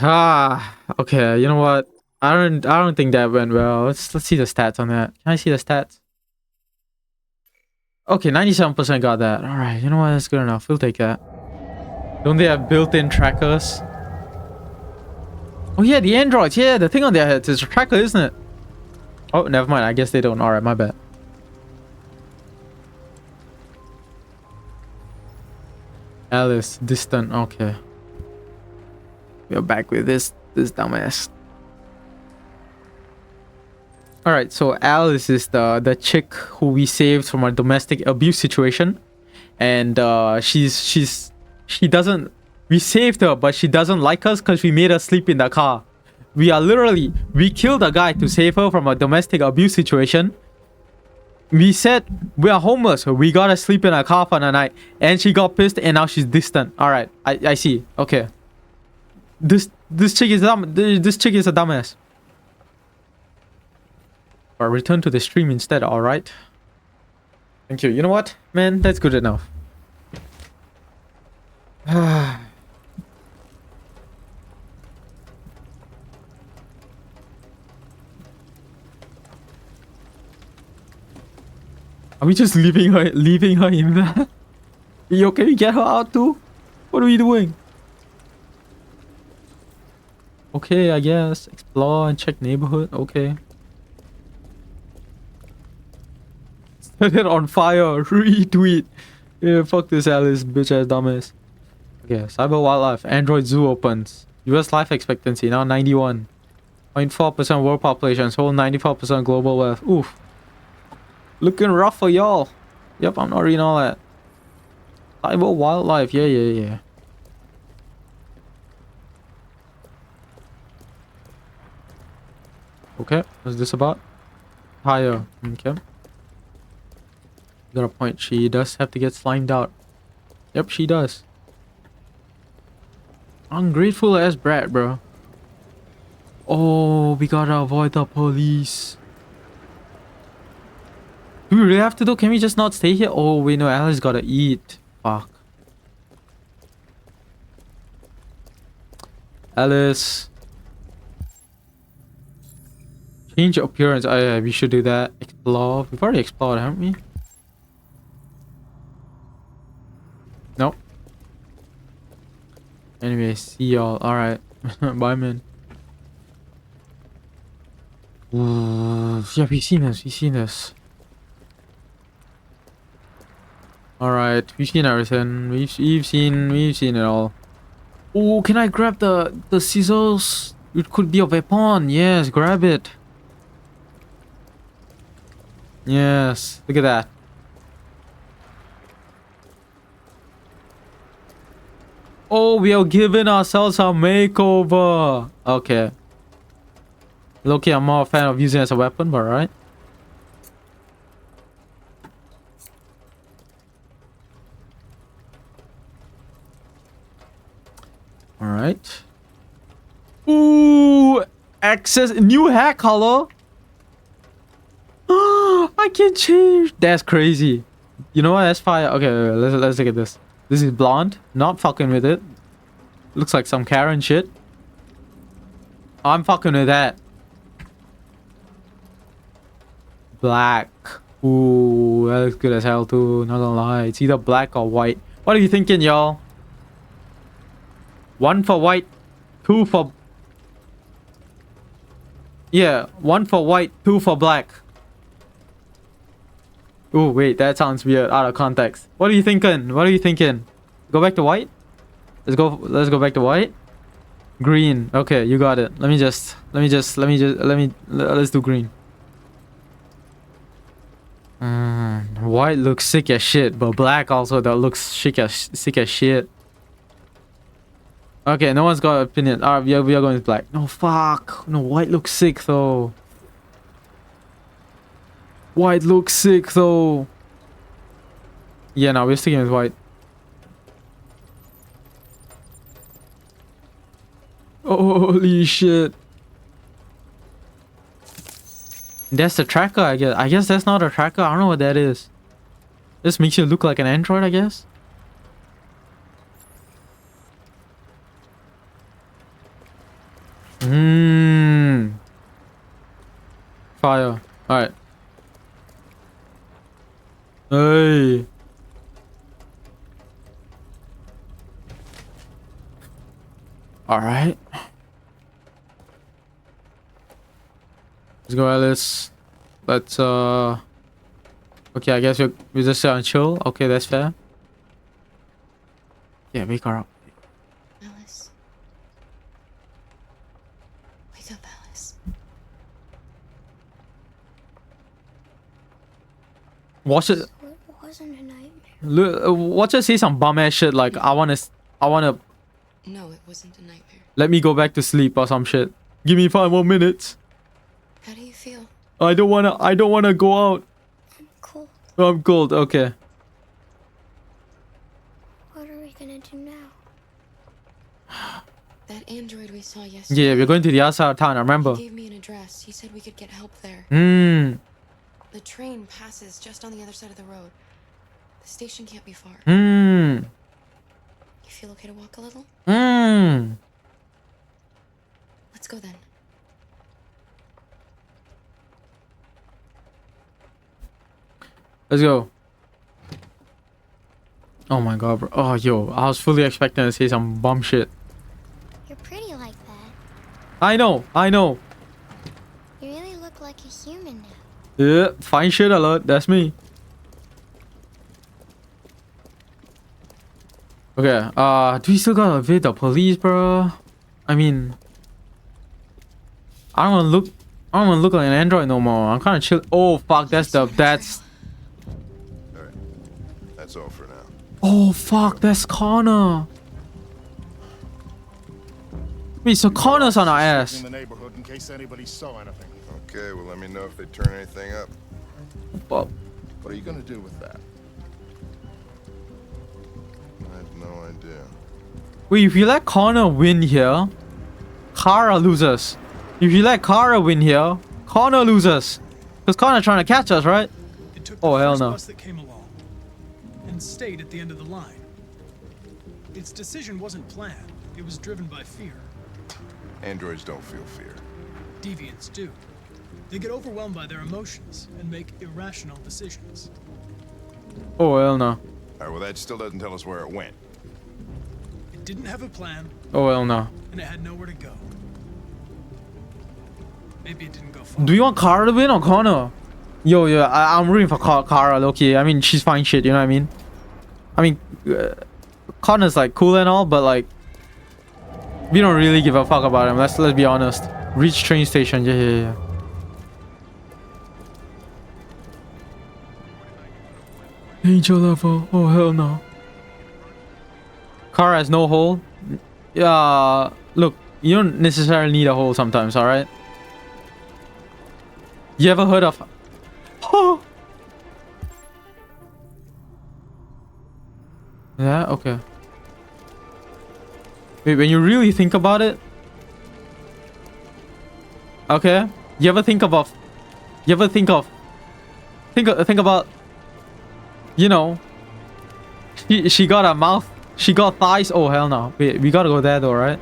okay. You know what? I don't think that went well. Let's see the stats on that. Can I see the stats? Okay, 97% got that. All right, you know what? That's good enough. We'll take that. Don't they have built-in trackers? Oh yeah, the androids. Yeah, the thing on their heads is a tracker, isn't it? Oh, never mind. I guess they don't. All right, my bad. Alice, distant. Okay. We're back with this dumbass. All right, so Alice is the chick who we saved from a domestic abuse situation, and she doesn't. We saved her, but she doesn't like us because we made her sleep in the car. We killed a guy to save her from a domestic abuse situation. We said we are homeless. We gotta sleep in a car for the night, and she got pissed, and now she's distant. All right, I see. Okay. This chick is dumb. This chick is a dumbass. Or return to the stream instead. All right. Thank you. You know what, man? That's good enough. Are we just leaving her in there? You okay? Get her out too? What are we doing? Okay, I guess. Explore and check neighborhood. Okay. Set it on fire. Retweet. Yeah, fuck this Alice, bitch ass dumbass. Okay, cyber wildlife. Android zoo opens. US life expectancy now 91.4% world population. Whole 94% global wealth. Oof. Looking rough for y'all. Yep, I'm not reading all that. Cyber wildlife. Yeah. Okay, what's this about? Higher. Okay. Got a point. She does have to get slimed out. Yep, she does. Ungrateful ass brat, bro. Oh, we gotta avoid the police. Do we really have to though? Can we just not stay here? Oh, wait, no, Alice gotta eat. Fuck. Alice. Change appearance. Oh yeah, we should do that. Explore. We've already explored, haven't we? Nope. Anyway, see y'all. Alright. Bye, man. Yeah, we've seen this. Alright, we've seen everything. We've seen it all. Oh, can I grab the scissors? It could be a weapon. Yes, grab it. Yes, look at that. Oh, we are giving ourselves a makeover. Okay. Loki, I'm more a fan of using it as a weapon, but alright. Alright. Ooh, access new hair color. I can change. That's crazy. You know what? That's fire. Okay, let's look at this. This is blonde. Not fucking with it. Looks like some Karen shit. I'm fucking with that. Black. Ooh, that looks good as hell too. Not gonna lie. It's either black or white. What are you thinking, y'all? 1 for white, 2 for... Yeah, 1 for white, 2 for black. Oh wait, that sounds weird out of context. What are you thinking? Go back to white? Let's go back to white. Green. Okay, you got it. Let's do green. White looks sick as shit, but black also that looks sick as shit. Okay, no one's got an opinion. Alright, we are going with black. No, fuck. No, white looks sick though. White looks sick though. Yeah, no, we're sticking with white. Holy shit. That's the tracker, I guess. I guess that's not a tracker. I don't know what that is. This makes you look like an android, I guess. Fire. Alright. Hey. Alright. Let's go, Alice. Let's okay, I guess we just sit and chill. Okay, that's fair. Yeah, wake her up. Alice. Wake up, Alice. Watch it. It wasn't a nightmare. Watch her say some bum ass shit like I wanna No, it wasn't a nightmare. let me go back to sleep or some shit. Give me 5 more minutes. How do you feel? I don't wanna go out. I'm cold. I'm cold, okay. What are we gonna do now? That android we saw yesterday. Yeah, we're going to the other side of town, I remember. He gave me an address. He said we could get help there. The train passes just on the other side of the road. The station can't be far. You feel okay to walk a little? Let's go then. Let's go. Oh my god, bro. Oh, yo. I was fully expecting to say some bum shit. You're pretty like that. I know. You really look like a human now. Yeah, fine shit alert. That's me. Okay, do we still gotta evade the police, bro? I mean, I don't wanna look like an android no more. I'm kinda chill. Oh fuck, that's Alright. That's all for now. oh fuck, that's Connor. Wait, so Connor's on our ass. In the neighborhood in case anybody saw anything. Okay, well let me know if they turn anything up. Well, What are you gonna do with that? I have no idea. wait, if you let Connor win here, Kara loses. If you let Kara win here, Connor loses. Because Connor trying to catch us, right? It took Oh, the hell first no. bus that came along and stayed at the end of the line. Its decision wasn't planned. It was driven by fear. Androids don't feel fear. Deviants do. They get overwhelmed by their emotions and make irrational decisions. Oh hell no. Alright, well that still doesn't tell us where it went. It didn't have a plan, Oh hell no. and it had nowhere to go. Maybe it didn't go far. Do you want Kara to win or Connor? Yo, I'm rooting for Kara, okay. I mean, she's fine shit, you know what I mean? I mean, Connor's like cool and all, but like, we don't really give a fuck about him. Let's be honest. Reach train station. Yeah. Danger level. Oh hell no. Car has no hole. Yeah. Look, you don't necessarily need a hole sometimes. All right. You ever heard of? Oh. Yeah. Okay. Wait, when you really think about it. Okay. You ever think about? Think about. You know. She got a mouth. She got thighs. Oh hell no. Wait, we gotta go there though, right?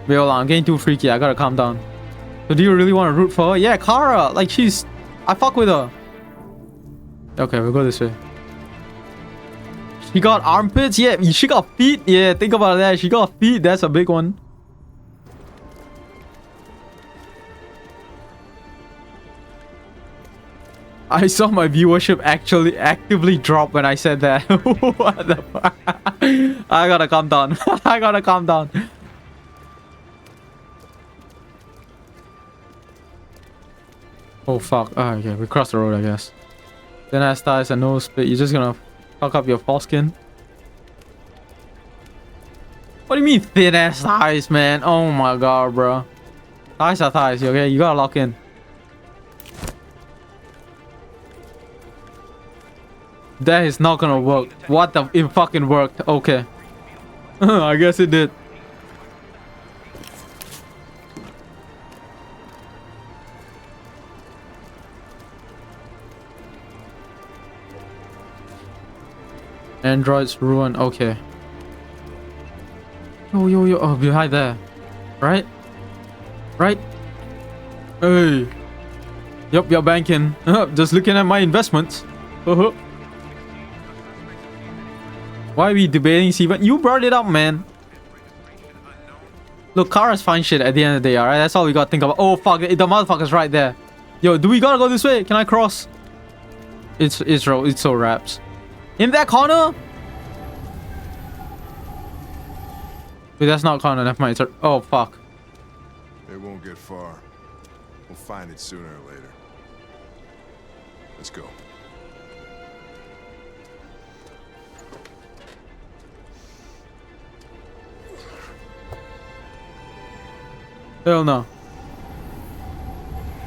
Wait, hold on. I'm getting too freaky. I gotta calm down. So do you really want to root for her? Yeah, Kara. Like she's. I fuck with her. Okay, we'll go this way. She got armpits? Yeah, she got feet? Yeah, think about that. She got feet. That's a big one. I saw my viewership actually actively drop when I said that. What the fuck? I gotta calm down. I gotta calm down. Oh fuck. Oh, okay, we crossed the road, I guess. Thin ass thighs and nose split. You're just gonna fuck up your foreskin? What do you mean thin ass thighs, man? Oh my god, bro. Thighs are thighs, okay? You gotta lock in. That is not gonna work. What the? It fucking worked. Okay. I guess it did. Androids ruin. Okay. Yo. Oh, behind there. Right? Right? Hey. Yup, you're banking. Just looking at my investments. Why are we debating Steven? You brought it up, man. Look, Kara's fine shit at the end of the day, alright? That's all we gotta think about. Oh, fuck. The motherfucker's right there. Yo, do we gotta go this way? Can I cross? It's so raps. In that corner? Wait, that's not corner. Never mind. Oh, fuck. It won't get far. We'll find it sooner or later. Let's go. Hell no.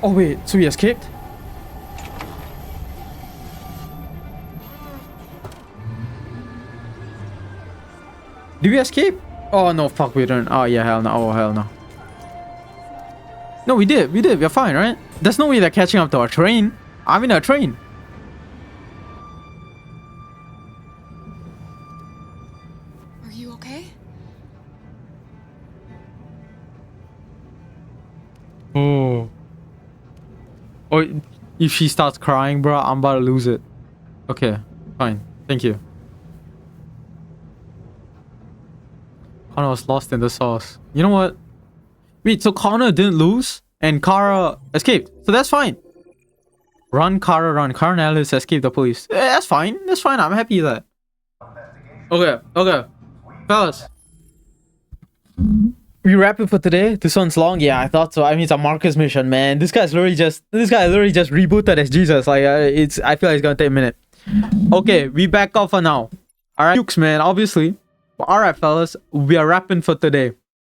Oh wait, so we escaped? Did we escape? Oh no, fuck, we didn't. Oh yeah, hell no. Oh hell no. No, we did. We're fine, right? There's no way they're catching up to our train. I'm in a train. Are you okay? Oh. Oh, if she starts crying, bro, I'm about to lose it. Okay, fine. Thank you. Connor was lost in the sauce. You know what? Wait, so Connor didn't lose and Kara escaped. So that's fine. Run, Kara, run. Kara and Alice escaped the police. That's fine. That's fine. I'm happy with that. Okay. Fellas. We wrap it for today. This one's long. Yeah, I thought so. I mean, it's a Marcus mission, man. This guy literally just rebooted as Jesus. Like, I feel like it's gonna take a minute. Okay, we back off for now. All right, Dukes, man. Obviously. All right, fellas. We are wrapping for today.